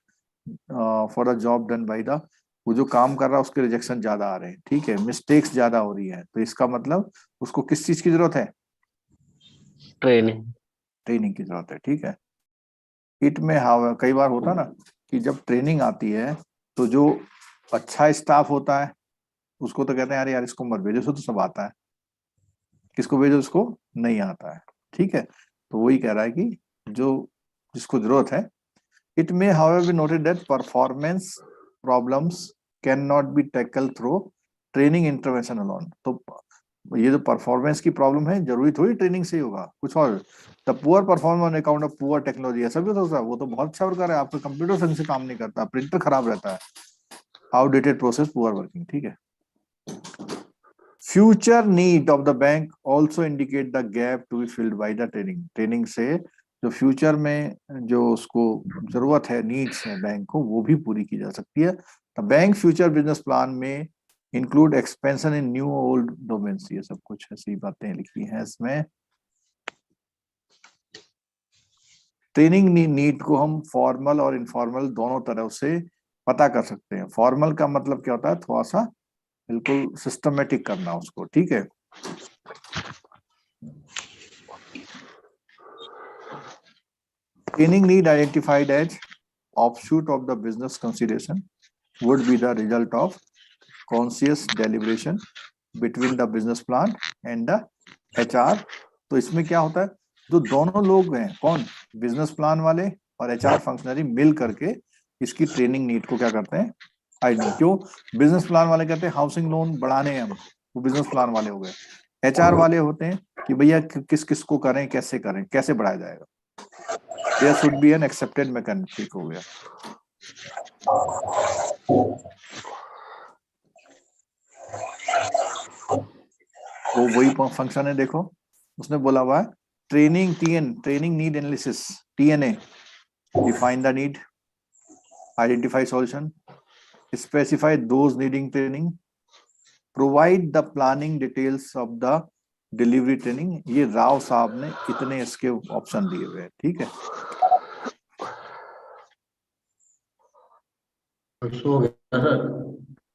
S1: for the job done by the, वो जो काम कर रहा है उसके रिजेक्शन ज्यादा आ रहे हैं, ठीक है, मिस्टेक्स ज्यादा हो रही है, तो इसका मतलब उसको किस चीज की जरूरत है,
S3: ट्रेनिंग
S1: ट्रेनिंग की जरूरत है, ठीक है। इट में हाउ कई बार होता ना कि जब ट्रेनिंग आती है तो जो अच्छा स्टाफ होता है उसको तो कहते हैं यार इसको मत भेजो, इसको तो सब आता है, किसको भेजो उसको नहीं आता है। ठीक है, तो वही कह रहा है कि जो जिसको जरूरत है, it may however be noted that performance problems can not be tackle through training intervention alone. तो ये जो परफॉर्मेंस की प्रॉब्लम है जरूरी थोड़ी ट्रेनिंग से ही होगा, कुछ और। The poor perform on account of poor technology, ऐसा भी हो सकता है, वो तो बहुत अच्छा वर्कर है, आपका कंप्यूटर सही से काम नहीं करता, प्रिंटर खराब रहता है, आउटडेटेड प्रोसेस, पुअर वर्किंग। ठीक है, future need of the bank also indicate the gap to be filled by the training. Training से जो फ्यूचर में जो उसको जरूरत है, नीड्स है बैंक को, वो भी पूरी की जा सकती है। The bank future business plan में include expansion in new old domains, ये सब कुछ ऐसी बातें लिखी हैं इसमें। ट्रेनिंग नीड को हम फॉर्मल और इनफॉर्मल दोनों तरह से पता कर सकते हैं। फॉर्मल का मतलब क्या होता है, थोड़ा सा बिल्कुल सिस्टमेटिक करना उसको। ठीक है, training need identified as offshoot of the business consideration would be the result of conscious deliberation between the business plan and the HR। तो इसमें क्या होता है, जो दोनों लोग हैं, कौन, बिजनेस प्लान वाले और HR फंक्शनरी मिल करके इसकी ट्रेनिंग नीड को क्या करते हैं, आइडेंटिफाई। क्यों, बिजनेस प्लान वाले कहते हैं हाउसिंग लोन बढ़ाने हैं हम, वो बिजनेस प्लान वाले हो गए। HR वाले होते हैं कि भैया किस किस को करें, कैसे करें, कैसे बढ़ाया जाएगा। There should be an accepted mechanism। ठीक हो गया। वो वही फंक्शन है, देखो उसने बोला हुआ है training training need analysis, TNA, define the need, identify solution, specify those needing training, provide the planning details of the delivery training. ये राव साहब ने इतने इसके ऑप्शन दिए हुए हैं। ठीक है,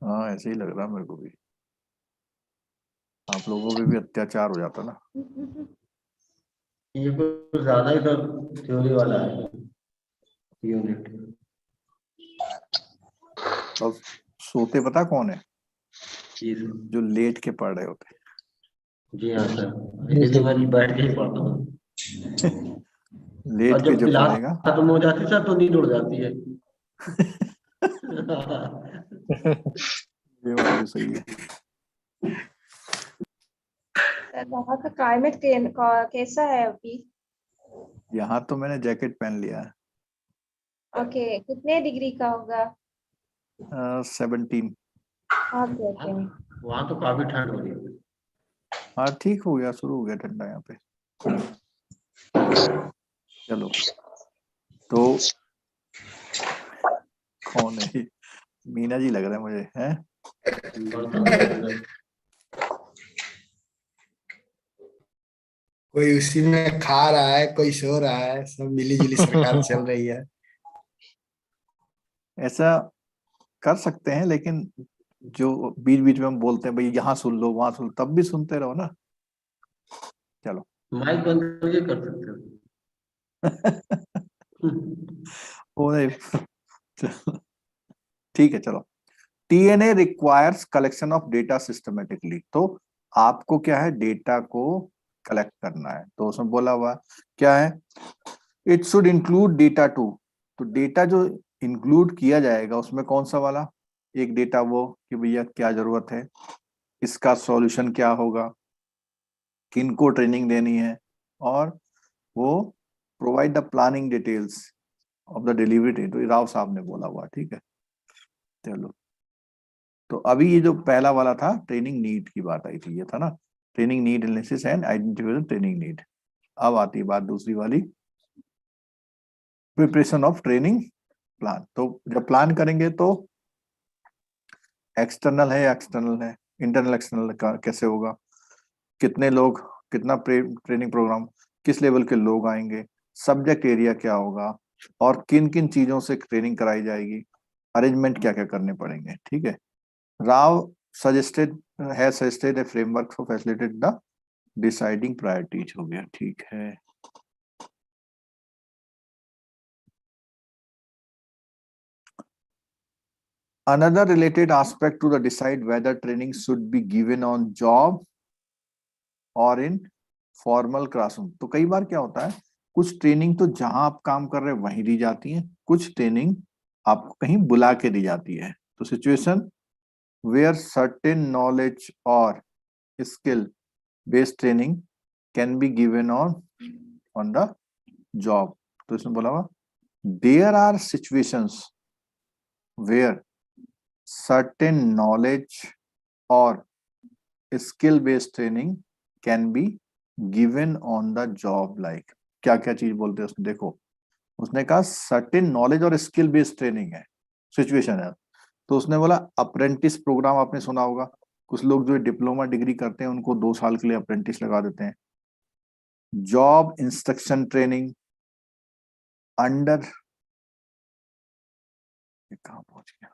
S1: हाँ ऐसे ही लग रहा मेरे को भी, आप लोगों पे भी अत्याचार हो जाता ना।
S3: ये कुछ ज्यादा ही तो थ्योरी वाला है यूनिट।
S1: तो सोते पता कौन है,
S3: जी
S1: जो लेट के पढ़ रहे होते।
S3: जी हाँ सर, इसीलिए मैं बैठ के ही पढ़ता हूँ।
S1: लेट
S3: और
S1: के
S3: जब
S1: जो
S3: क्लास
S1: पढ़ेगा
S3: खत्म हो जाती है सर तो नींद उड़ जाती है।
S1: ये बात भी सही है।
S5: वहाँ का क्लाइमेट कैसा है अभी?
S1: यहाँ तो मैंने जैकेट पहन लिया है।
S5: ओके, कितने डिग्री का होगा?
S1: 17।
S5: Okay okay.
S3: वहाँ तो काफी ठंड हो रही है।
S1: हाँ ठीक हो गया, शुरू हो गया ठंडा यहाँ पे। चलो, तो कौन है ये? मीना जी लग रहा है मुझे, हैं?
S6: कोई उसी में खा रहा है, कोई सो रहा है, सब मिली जुली सरकार चल रही है।
S1: ऐसा कर सकते हैं, लेकिन जो बीच बीच में हम बोलते हैं भाई यहाँ सुन लो वहां सुन लो, तब भी सुनते रहो ना। चलो।
S3: माइक बंद करके कर सकते हो।
S1: वो नहीं, ठीक है चलो। TNA requires collection of data systematically. तो आपको क्या है, डेटा को कलेक्ट करना है। तो उसमें बोला हुआ क्या है, it should include data to. तो डेटा जो इंक्लूड किया जाएगा उसमें कौन सा वाला, एक डेटा वो कि भैया क्या जरूरत है, इसका सॉल्यूशन क्या होगा, किन को ट्रेनिंग देनी है, और वो provide the planning details of the delivery date. तो राव साहब ने बोला हुआ। ठीक है, चलो। तो अभी ये जो पहला वाला था ट्रेनिंग नीड की बात आई थी, ये था ना, training need analysis and identification training need. अब आती है बात दूसरी वाली, प्रिपरेशन ऑफ ट्रेनिंग प्लान। तो जब प्लान करेंगे तो एक्सटर्नल है या एक्सटर्नल है, इंटरनल एक्सटर्नल का कैसे होगा, कितने लोग, कितना ट्रेनिंग प्रोग्राम, किस लेवल के लोग आएंगे, सब्जेक्ट एरिया क्या होगा, और किन किन चीजों से ट्रेनिंग कराई जाएगी, अरेंजमेंट क्या क्या करने पड़ेंगे। ठीक है, राव सजेस्टेड है suggested A framework for facilitate the deciding priorities. हो गया, ठीक है। another related aspect to the decide whether training should be given on job और इन फॉर्मल क्लासरूम। तो कई बार क्या होता है, कुछ ट्रेनिंग तो जहां आप काम कर रहे हैं वहीं दी जाती है, कुछ ट्रेनिंग आपको कहीं बुला के दी जाती है। तो सिचुएशन वेयर सर्टेन नॉलेज और skill based training can be given on the job. तो इसमें बोला हुआ there are situations where certain knowledge और skill based training can be given on the job. Like क्या क्या चीज बोलते हैं उसने, देखो उसने कहा सर्टेन नॉलेज और स्किल बेस्ड ट्रेनिंग है, सिचुएशन है। तो उसने बोला अप्रेंटिस प्रोग्राम आपने सुना होगा, कुछ लोग जो डिप्लोमा डिग्री करते हैं उनको 2 साल के लिए अप्रेंटिस लगा देते हैं। जॉब इंस्ट्रक्शन ट्रेनिंग अंडर, कहां पहुंच गया,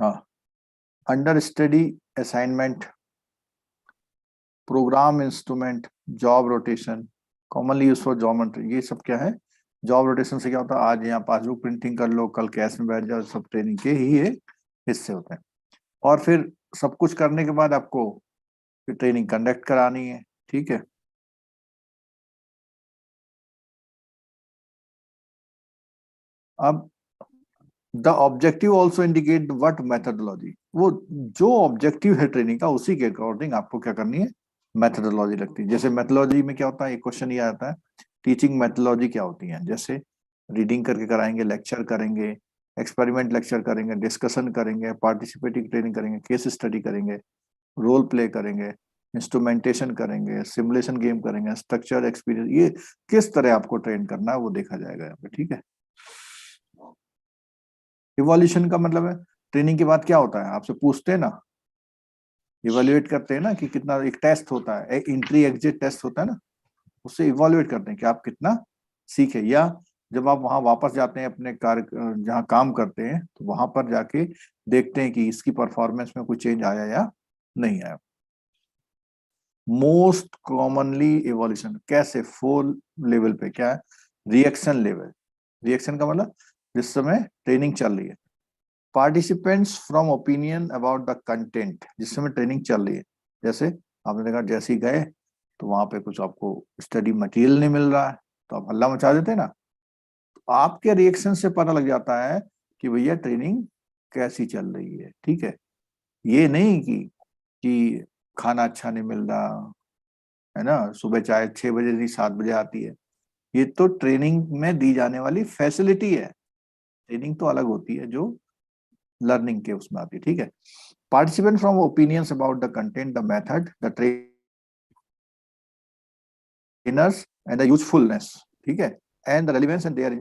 S1: हाँ, understudy assignment, programme instrument, job rotation, commonly use for job. ये सब क्या है, जॉब रोटेशन से क्या होता है, आज यहाँ पासबुक प्रिंटिंग कर लो, कल कैश में बैठ जाओ, सब ट्रेनिंग के ही ये हिस्से होते हैं। और फिर सब कुछ करने के बाद आपको फिर ट्रेनिंग कंडक्ट करानी है, ठीक है। अब the objective also indicate what methodology, वो जो ऑब्जेक्टिव है ट्रेनिंग का उसी के अकॉर्डिंग आपको क्या करनी है, मेथोडोलॉजी लगती है। जैसे मेथोडोलॉजी में क्या होता है, एक क्वेश्चन ये आता है टीचिंग मेथोडोलॉजी क्या होती है, जैसे रीडिंग करके कराएंगे, लेक्चर करेंगे, एक्सपेरिमेंट लेक्चर करेंगे, डिस्कशन करेंगे, पार्टिसिपेटिव ट्रेनिंग करेंगे, केस स्टडी करेंगे, रोल प्ले करेंगे, इंस्ट्रूमेंटेशन करेंगे, सिमुलेशन गेम करेंगे, स्ट्रक्चर एक्सपीरियंस, ये किस तरह आपको ट्रेन करना है वो देखा जाएगा यहाँ पे, ठीक है। इवोल्यूशन का मतलब है ट्रेनिंग के बाद क्या होता है, आपसे पूछते हैं ना, इवेल्युएट करते हैं ना कि कितना, एक टेस्ट होता है, एक एंट्री एग्जिट टेस्ट होता है ना, उससे इवेल्युएट करते हैं कि आप कितना सीखे। या जब आप वहां वापस जाते हैं अपने कार्य जहां काम करते हैं, तो वहां पर जाके देखते हैं कि इसकी परफॉर्मेंस में कोई चेंज आया या नहीं आया। मोस्ट कॉमनली इवोल्यूशन कैसे, 4 लेवल पे, क्या है, रिएक्शन लेवल। रिएक्शन का मतलब जिस समय ट्रेनिंग चल रही है, participants from opinion about the content, जिस समय ट्रेनिंग चल रही है, जैसे आपने देखा जैसे ही गए तो वहां पे कुछ आपको स्टडी मटेरियल नहीं मिल रहा है तो आप हल्ला मचा देते हैं ना, तो आपके रिएक्शन से पता लग जाता है कि भैया ट्रेनिंग कैसी चल रही है, ठीक है। ये नहीं कि खाना अच्छा नहीं मिल रहा है ना, सुबह चाहे 6 बजे नहीं 7 बजे आती है, ये तो ट्रेनिंग में दी जाने वाली फैसिलिटी है। ट्रेनिंग तो अलग होती है जो लर्निंग के उसमें आती है, ठीक है। Participant from opinions about the content, the method, the trainers and the usefulness, ठीक है, and the relevance and their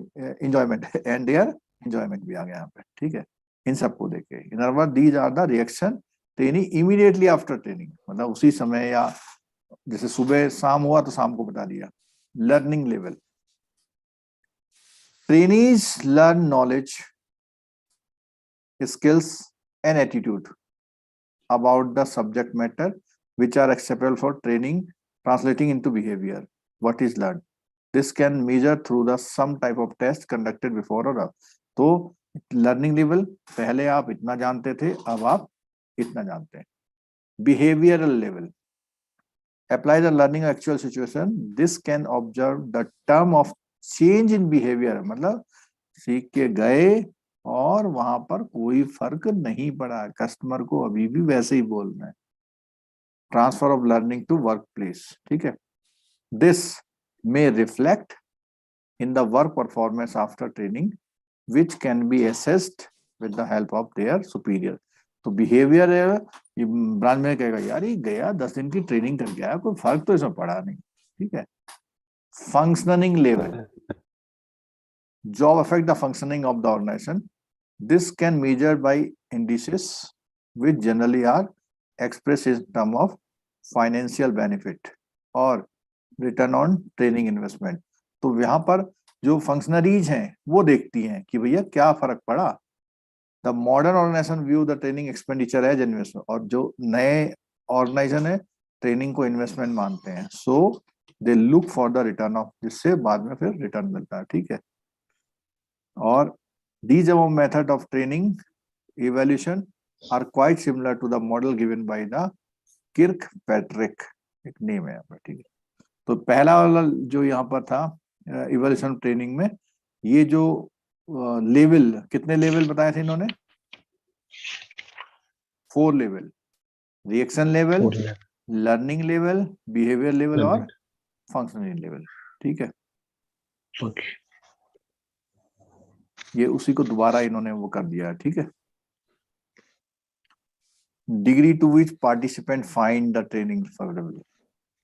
S1: enjoyment, and their enjoyment भी आ गया यहाँ पे, ठीक है। इन सबको देखे, in other word these are the reaction training immediately after training, मतलब उसी समय, या जैसे सुबह शाम हुआ तो शाम को बता दिया। Learning level, trainees learn knowledge, skills and attitude about the subject matter which are acceptable for training, translating into behavior. What is learned? This can measure through the some type of test conducted before or after. तो learning level, पहले आप इतना जानते थे, अब आप इतना जानते हैं। Behavioural level, apply the learning actual situation. This can observe the term of change in behavior, मतलब सीख के गए और वहां पर कोई फर्क नहीं पड़ा, कस्टमर को अभी भी वैसे ही बोलना है। Transfer of learning to workplace, ठीक है। This may reflect in the work performance after training which can be assessed with the help of their superior. तो बिहेवियर ब्रांच में कहेगा यार ये गया 10 दिन की ट्रेनिंग कर गया, कोई फर्क तो इसमें पड़ा नहीं, ठीक है। Functioning level, job affect the functioning of the organization. This can measure by indices which generally are expressed in terms of financial benefit or return on training investment. तो यहाँ पर जो फंक्शनरीज हैं वो देखती हैं कि भैया क्या फर्क पड़ा। The modern organisation view the training expenditure as investment, और जो नए ऑर्गेनाइजेशन है ट्रेनिंग को इन्वेस्टमेंट मानते हैं। So they look for the return of, जिससे बाद में फिर रिटर्न मिलता है, ठीक है। और these above method of training evaluation are quite similar to the model given by the Kirkpatrick, एक नेम है यहाँ पर, ठीक है। तो पहला वाला जो यहाँ पर था इवोल्यूशन ट्रेनिंग में, ये जो लेवल, कितने लेवल बताए थे इन्होंने? 4 level, reaction level, learning level, behaviour level और फंक्शनल लेवल, ठीक है। ये उसी को दोबारा इन्होंने वो कर दिया है, ठीक है। Degree to which participant find the training favourable,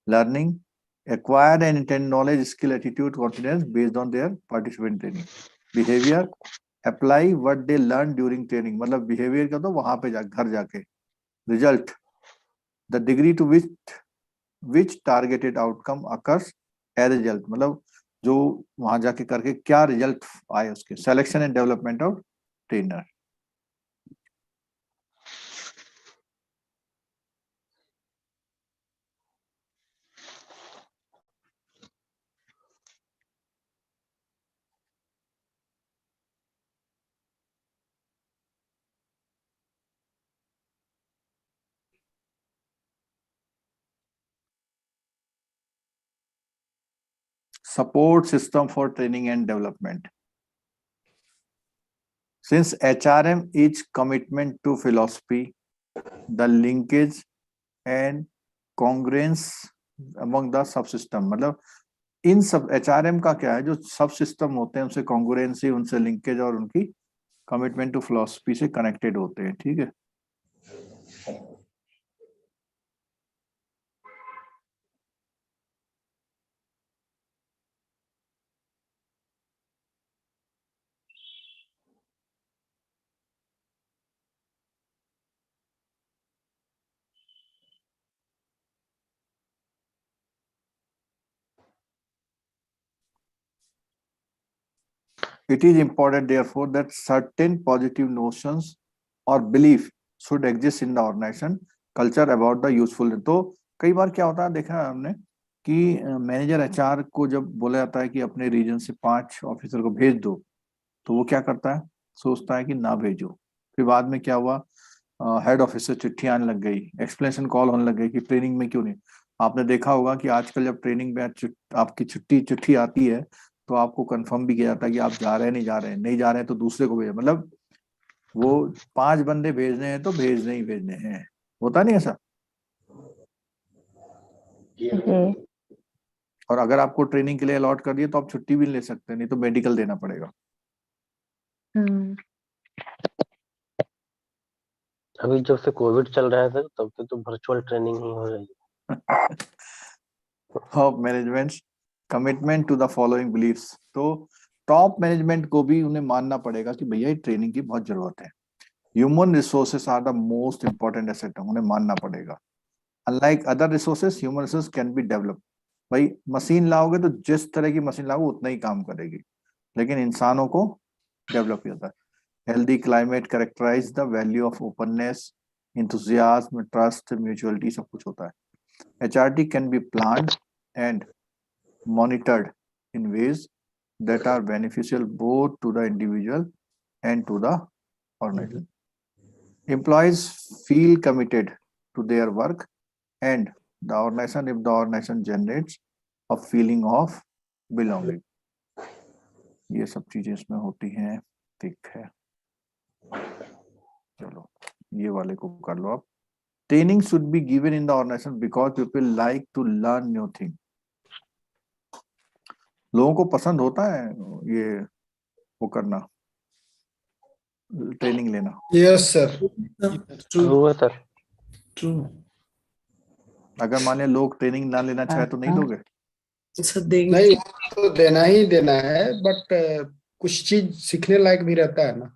S1: learning, acquire and intend knowledge, skill, attitude, confidence based on their participant training. Behavior, apply what they learned during training, मतलब behavior का तो वहां पे घर जाके। Result, the degree to which targeted outcome occurs as a result, मतलब जो वहां जाके करके क्या रिजल्ट आए उसके। Selection and development of trainer. Support system for training and development. Since HRM is commitment to philosophy, the linkage and congruence among the subsystem, मतलब इन सब HRM का क्या है, जो सब सिस्टम होते हैं उनसे कॉन्ग्रुएंसी, उनसे लिंकेज और उनकी कमिटमेंट टू फिलॉसफी से कनेक्टेड होते हैं, ठीक है। It is important, therefore, that certain positive notions or belief should exist in the organization culture about the usefulness. तो कई बार क्या होता है, देखा है हमने कि मैनेजर HR को जब बोला जाता है कि अपने रीजन से 5 ऑफिसर को भेज दो, तो वो क्या करता है, सोचता है कि ना भेजो। फिर बाद में क्या हुआ, हेड ऑफिस से चिट्ठी आने लग गई, एक्सप्लेनेशन कॉल होने लग गई कि ट्रेनिंग में क्यों नहीं। आपने देखा होगा कि आजकल जब ट्रेनिंग में आपकी चिट्ठी आती है तो आपको कंफर्म भी किया जाता है कि आप जा रहे हैं, नहीं जा रहे हैं, नहीं जा रहे हैं तो दूसरे को भेजा, मतलब वो 5 बंदे भेजने हैं तो भेजने ही भेजने हैं, होता नहीं ऐसा। और अगर आपको ट्रेनिंग के लिए अलॉट कर दिए तो आप छुट्टी भी ले सकते हैं, नहीं तो मेडिकल देना पड़ेगा।
S7: अभी जब से कोविड चल रहा है तब से तो वर्चुअल ट्रेनिंग ही हो रही है।
S1: Top management commitment to the following beliefs, तो टॉप मैनेजमेंट को भी उन्हें मानना पड़ेगा कि भैया ट्रेनिंग की बहुत जरूरत है। Human resources are the most important asset, उन्हें मानना पड़ेगा। Unlike other resources, human resource can be develop. भाई मशीन लाओगे तो जिस तरह की मशीन लाओगे उतना ही काम करेगी, लेकिन इंसानों को डेवलप किया जाता है। Healthy climate characterise the value of openness, enthusiasm, trust, mutuality, सब कुछ होता है। HRT can be planned and monitored in ways that are beneficial both to the individual and to the organization. Employees feel committed to their work and the organization if the organization generates a feeling of belonging. ये सब चीजें इसमें होती हैं, ठीक है। चलो ये वाले को कर लो आप। Training should be given in the organization because people like to learn new thing. लोगों को पसंद होता है ये वो करना, ट्रेनिंग लेना।
S6: यस सर,
S7: हुआ सर।
S4: ट्रू।
S1: अगर माने लोग ट्रेनिंग ना लेना चाहे तो नहीं दोगे?
S6: नहीं तो देना ही देना है, बट कुछ चीज सीखने लायक भी रहता है ना।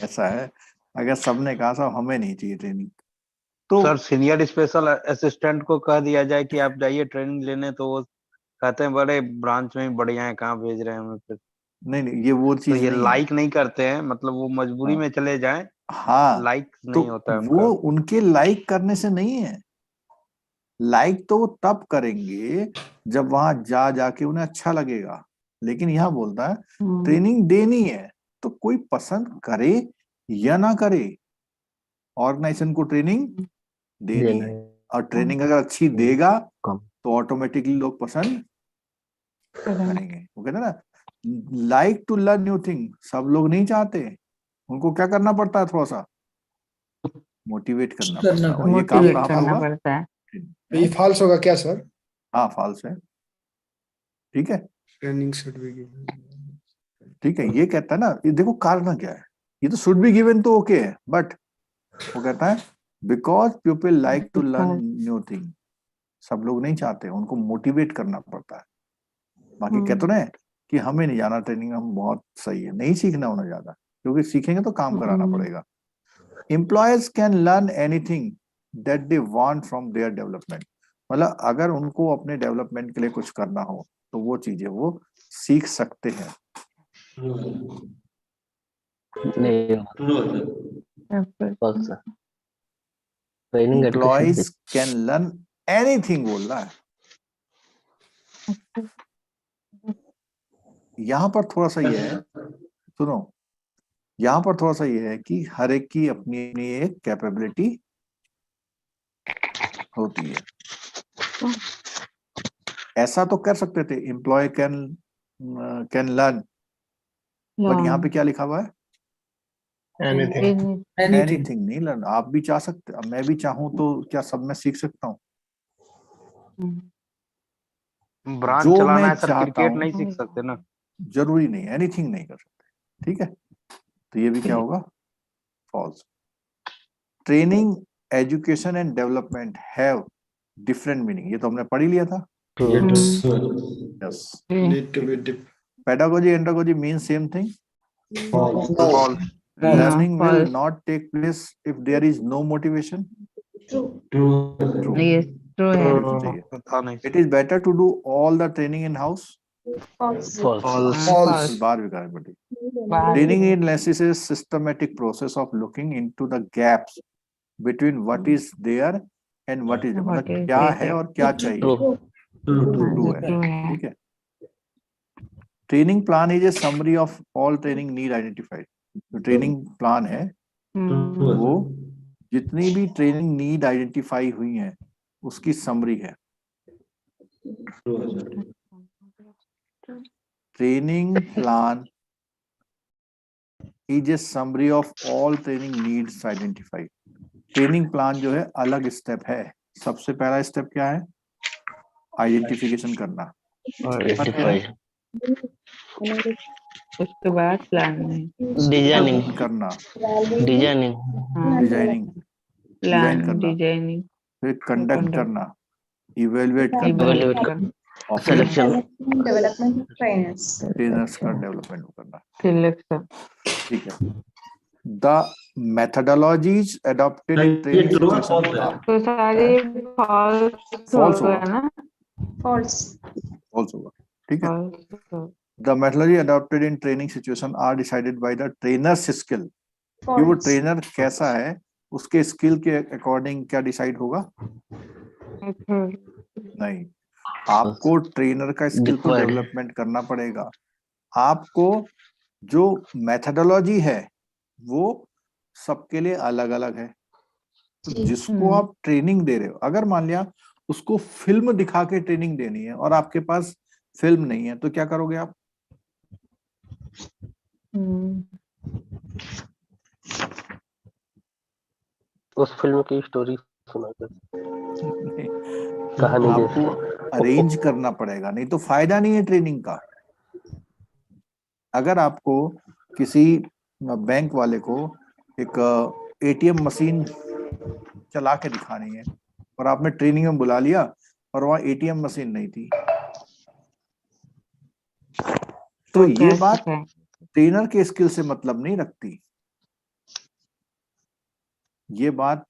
S1: ऐसा है, अगर सबने कहा साहब हमें नहीं चाहिए ट्रेनिंग तो
S2: सर सीनियर स्पेशल असिस्टेंट को कह दिया जाए कि आप जाइए ट्रेनिंग लेने, तो वो कहते हैं बड़े ब्रांच में ही बढ़िया है, कहाँ भेज रहे हैं हमें फिर।
S1: नहीं ये वो
S2: तो
S1: चीज
S2: ये
S1: नहीं है।
S2: लाइक नहीं करते हैं, मतलब वो मजबूरी
S1: हाँ
S2: में चले जाएं,
S1: हाँ,
S2: लाइक
S1: तो
S2: नहीं होता है
S1: वो
S2: उनका।
S1: उनके लाइक करने से नहीं है। लाइक तो वो तब करेंगे जब वहां जा जाके उन्हें अच्छा लगेगा। लेकिन यहाँ बोलता है ट्रेनिंग देनी है, तो कोई पसंद करे या ना करे, ऑर्गेनाइजेशन को ट्रेनिंग देनी
S7: देना
S1: है।
S7: है।
S1: और ट्रेनिंग अगर अच्छी देगा
S7: कम।
S1: तो ऑटोमेटिकली लोग पसंद करेंगे। वो कहते हैं ना, like to learn new thing, सब लोग नहीं चाहते। उनको क्या करना पड़ता है, थोड़ा सा मोटिवेट करना पड़ता है, और ये काम
S8: मोटिवेट
S1: कहाँ पर
S8: करना
S1: होगा?
S8: पड़ता है।
S6: ये फॉल्स होगा क्या सर?
S1: हाँ फॉल्स है, ठीक है।
S6: Training should be given.
S1: ठीक है, ये कहता है ना, ये देखो कारण क्या है। ये तो शुड बी गिवन तो ओके है, बट वो कहता है because people like to learn new thing, सब लोग नहीं चाहते, उनको मोटिवेट करना पड़ता है। बाकी कहते ना कि हमें नहीं जाना ट्रेनिंग, हम बहुत सही है, नहीं सीखना उन्हें ज्यादा, क्योंकि सीखेंगे तो काम कराना पड़ेगा। Employees can learn anything that they want from their development, मतलब अगर उनको अपने डेवलपमेंट के लिए कुछ करना हो तो वो चीजें वो सीख सकते हैं।
S7: नहीं false है। Training education
S1: employees can learn anything बोल रहा है। यहाँ पर थोड़ा सा ये है, सुनो, यहाँ पर थोड़ा सा ये है कि हर एक की अपनी अपनी एक कैपेबिलिटी होती है। ऐसा तो कर सकते थे, एम्प्लॉय कैन लर्न, बट यहाँ पे क्या लिखा हुआ है?
S6: एनीथिंग।
S1: एनीथिंग नहीं लर्न। आप भी चाह सकते, अब मैं भी चाहूं तो क्या सब मैं सीख सकता हूँ?
S2: ब्रांच
S1: जो
S2: चलाना
S1: मैं
S2: है सर,
S1: चाहता
S2: क्रिकेट
S1: हूँ
S2: नहीं सीख सकते ना।
S1: जरूरी नहीं, एनीथिंग नहीं कर सकते, ठीक है। तो ये भी क्या होगा? False. Training, education and development have different meaning, ये तो हमने पढ़ ही लिया था। Yes,
S6: need to be
S1: pedagogy andragogy means same thing.
S2: False.
S1: Learning will
S8: false.
S1: not take place if there is no motivation.
S5: True.
S1: True.
S8: Yes, true है।
S1: ये तो चाहिए।
S2: पता नहीं
S1: It is better to do all the training in house.
S5: False.
S7: false।
S6: false।
S1: बाहर भी करनी पड़ती।
S8: बाहर
S1: Training in lessons is systematic process of looking into the gaps between what is there and what is there.
S8: What
S1: मतलब
S8: is
S1: क्या
S8: there?
S1: है और क्या चाहिए,
S7: ट्रू।
S1: true है,
S8: True है।
S1: ठीक है। Training plan is a summary of all training need identified. जो ट्रेनिंग प्लान है वो जितनी भी ट्रेनिंग नीड आइडेंटिफाई हुई हैं उसकी समरी है। Training plan is a summary of all training needs identified. Training plan जो है अलग स्टेप है। सबसे पहला स्टेप क्या है? आइडेंटिफिकेशन करना।
S7: आइडेंटिफाई।
S8: उसके बाद प्लान है,
S7: डिजाइनिंग।
S1: करना,
S7: डिजाइनिंग।
S1: डिजाइनिंग, डिजाइन
S8: प्लान
S1: करना,
S8: डिजाइनिंग,
S1: फिर कंडक्ट करना, इवेलुएट करना,
S8: इवेलुएट
S7: Evaluate
S8: करना,
S1: और फिर
S7: selection.
S5: Development of trainers.
S1: Trainers का डेवलपमेंट करना,
S8: सिलेक्शन।
S1: ठीक है। The methodologies adopted in training situation are
S8: तो सारे false
S1: false
S8: होगा
S1: होगा,
S8: ना?
S5: False.
S1: false होगा, ठीक है।
S8: False।
S1: The methodology adopted in training situation are decided by the trainer's skill. कि वो
S5: False.
S1: ट्रेनर कैसा है उसके स्किल के अकॉर्डिंग क्या डिसाइड होगा? नहीं, आपको ट्रेनर का स्किल तो
S7: Required।
S1: डेवलपमेंट करना पड़ेगा। आपको जो मेथडोलॉजी है वो सबके लिए अलग अलग है। तो जिसको आप ट्रेनिंग दे रहे हो, अगर मान लिया उसको फिल्म दिखा के ट्रेनिंग देनी है और आपके पास फिल्म नहीं है तो क्या करोगे आप?
S7: उस फिल्म की स्टोरी सुना कर कहानी
S1: आपको
S7: जैसे।
S1: अरेंज करना पड़ेगा, नहीं तो फायदा नहीं है ट्रेनिंग का। अगर आपको किसी बैंक वाले को एक एटीएम मशीन चला के दिखानी है और आपने ट्रेनिंग में बुला लिया और वहां एटीएम मशीन नहीं थी, तो ये बात ट्रेनर के स्किल से मतलब नहीं रखती। ये बात,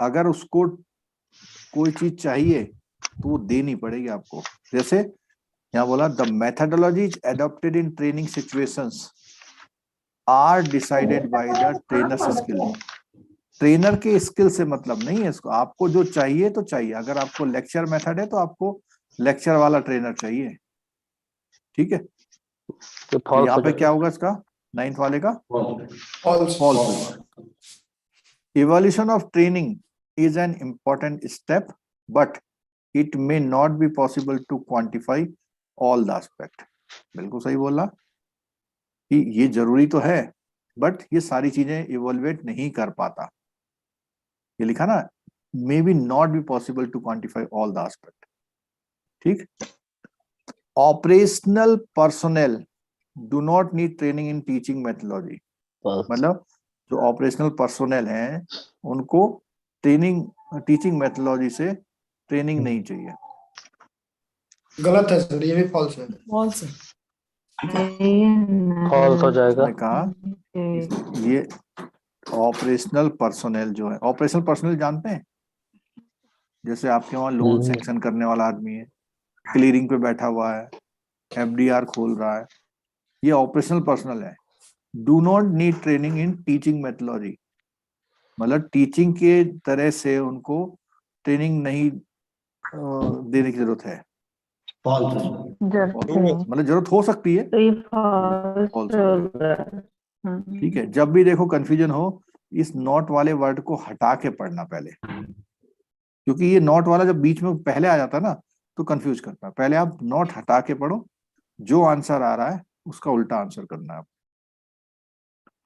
S1: अगर उसको कोई चीज चाहिए तो वो देनी पड़ेगी आपको। जैसे यहाँ बोला the methodologies adopted in training situations are decided by the trainers skill. Trainer के स्किल से मतलब नहीं है इसको, आपको जो चाहिए तो चाहिए। अगर आपको लेक्चर मेथड है तो आपको लेक्चर वाला ट्रेनर चाहिए, ठीक है।
S7: तो
S1: तो
S7: false
S1: यहाँ
S7: हो
S1: पे क्या
S7: जाएगा।
S1: होगा इसका 9th वाले का
S6: false
S1: फॉल्स होगा। Evaluation of training is an important step, but it may not be possible to quantify all the aspect। बिल्कुल सही बोला कि ये जरूरी तो है, बट ये सारी चीजें इवोल्वेट नहीं कर पाता। ये लिखा ना, may be not be possible to quantify all the aspect, ठीक। Operational personnel do not need training in teaching methodology.
S7: false।
S1: मतलब जो ऑपरेशनल पर्सोनेल हैं उनको ट्रेनिंग टीचिंग मेथोलॉजी से ट्रेनिंग नहीं चाहिए।
S6: गलत है सर, ये भी फॉल्स है।
S4: फॉल्स है।
S7: false हो जाएगा।
S1: मैंने कहा ये ऑपरेशनल पर्सोनेल जो है, ऑपरेशनल पर्सोनेल जानते हैं, जैसे आपके वहां लोन सेक्शन करने वाला आदमी है, क्लियरिंग पे बैठा हुआ है, एफडीआर खोल रहा है, ये ऑपरेशनल पर्सनल है। Do not need training in teaching methodology, मतलब टीचिंग के तरह से उनको ट्रेनिंग नहीं देने की जरूरत है।
S3: false।
S1: मतलब जरूरत हो सकती है,
S8: तो ये false
S1: false
S8: होगा।
S1: ठीक है। जब भी देखो कंफ्यूजन हो, इस नॉट वाले वर्ड को हटा के पढ़ना पहले, क्योंकि ये नॉट वाला जब बीच में पहले आ जाता है ना तो कंफ्यूज करता है। पहले आप नॉट हटा के पढ़ो, जो आंसर आ रहा है उसका उल्टा आंसर करना है।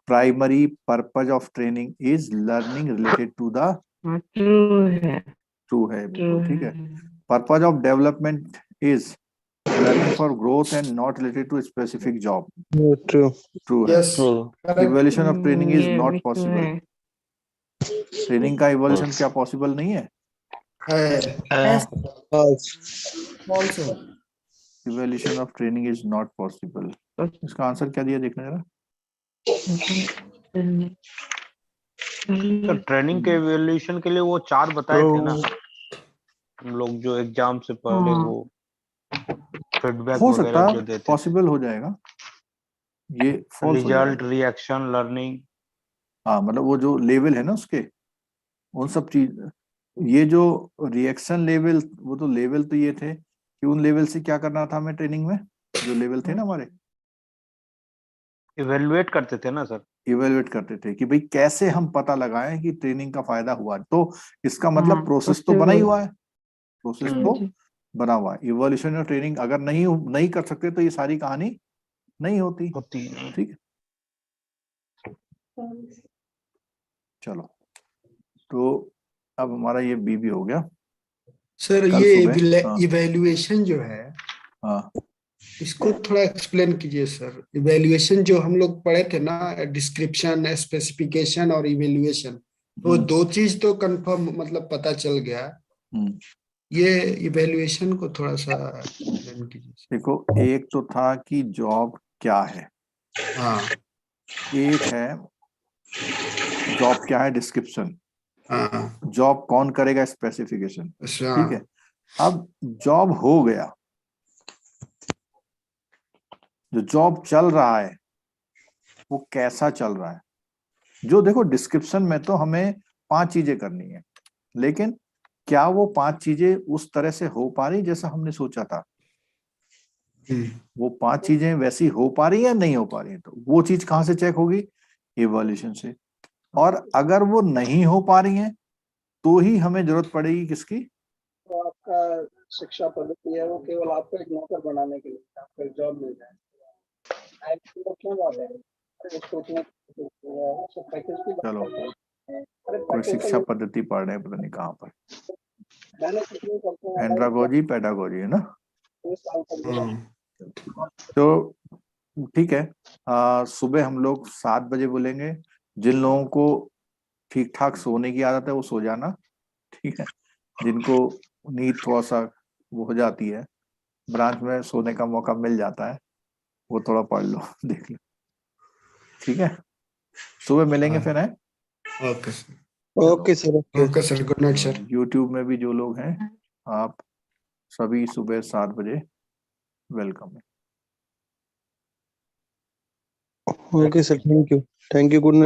S1: Primary purpose of training is learning related to the
S8: true है,
S1: ट्रू है,
S8: ट्रू
S1: बिल्कुल ठीक
S8: है।
S1: है। Purpose of development is learning for growth and not related to specific job.
S9: True.
S1: True है।
S6: Yes correct.
S1: Evolution of training is
S8: ये भी
S1: not
S8: true
S1: possible.
S8: है।
S1: ट्रेनिंग का इवोल्यूशन क्या पॉसिबल नहीं है?
S6: है
S4: फॉल्स है।
S1: Evolution of training is not possible. इसका आंसर क्या दिया देखना जरा।
S2: तो ट्रेनिंग के इवैल्यूएशन के लिए वो 4 बताए थे ना हम लोग, जो एग्जाम से पहले
S8: हाँ।
S2: वो फीडबैक
S1: हो सकता
S2: वगैरह जो
S1: है
S2: देते थे।
S1: पॉसिबल हो जाएगा, ये फॉल्स हो
S2: रिजल्ट,
S1: जाएगा।
S2: Reaction, learning.
S1: हाँ मतलब वो जो लेवल है ना उसके, उन सब चीज, ये जो रिएक्शन लेवल, वो तो लेवल तो ये थे कि उन लेवल से क्या करना था हमें ट्रेनिंग में, जो लेवल थे ना हमारे,
S2: इवेलुएट करते थे ना सर।
S1: इवेलुएट करते थे कि भाई कैसे हम पता लगाएं कि ट्रेनिंग का फायदा हुआ। तो इसका मतलब
S8: हाँ,
S1: प्रोसेस तो
S8: उससे
S1: बना ही
S8: वो-
S1: हुआ है, प्रोसेस
S8: हाँ
S1: तो
S8: जी।
S1: बना हुआ है। इवोल्यूशन और ट्रेनिंग अगर नहीं कर सकते तो ये सारी कहानी नहीं होती,
S2: होती है।
S1: ठीक है। चलो, तो अब हमारा ये बीबी हो गया।
S6: सर
S1: कल
S6: ये
S1: सुबह, हाँ
S6: इवेल्युएशन जो है,
S1: हाँ
S6: इसको थोड़ा एक्सप्लेन कीजिए सर। इवेल्युएशन जो हम लोग पढ़े थे ना, डिस्क्रिप्शन, स्पेसिफिकेशन और इवेल्युएशन, वो दो चीज तो कंफर्म मतलब पता चल गया।
S1: हम्म।
S6: ये इवेल्युएशन को थोड़ा सा एक्सप्लेन कीजिए।
S1: देखो, एक तो था कि जॉब क्या है,
S6: हाँ
S1: एक है जॉब क्या है डिस्क्रिप्शन,
S6: हाँ
S1: जॉब कौन करेगा स्पेसिफिकेशन,
S6: अच्छा
S1: ठीक है। अब जॉब हो गया, जो जॉब चल रहा है वो कैसा चल रहा है। जो देखो डिस्क्रिप्शन में तो हमें 5 चीजें करनी है, लेकिन क्या वो 5 चीजें उस तरह से हो पा रही जैसा हमने सोचा था, वो 5 चीजें वैसी हो पा रही है या नहीं हो पा रही है, तो वो चीज कहाँ से चेक होगी, इवोल्यूशन से। और अगर वो नहीं हो पा रही है तो ही हमें जरूरत पड़ेगी किसकी,
S10: तो आपका शिक्षा पद्धति है वो केवल आपको एक नौकर बनाने के लिए, आपको एक जॉब मिल जाए। क्यों बात है?
S1: चलो कोई शिक्षा पद्धति पढ़ रहे हैं, पता नहीं कहाँ पर, एंड्रागोजी पेडागोजी है ना। तो ठीक है, सुबह हम लोग 7 बजे बोलेंगे। जिन लोगों को ठीक ठाक सोने की आदत है वो सो जाना, ठीक है। जिनको नींद थोड़ा सा वो हो जाती है, ब्रांच में सोने का मौका मिल जाता है, वो थोड़ा पढ़ लो देख लो, ठीक है। सुबह मिलेंगे फिर, है।
S6: Okay sir.
S9: Okay sir.
S6: Okay sir, good night sir.
S1: YouTube में भी जो लोग हैं आप सभी सुबह 7 बजे वेलकम है।
S9: Okay sir, thank you good night.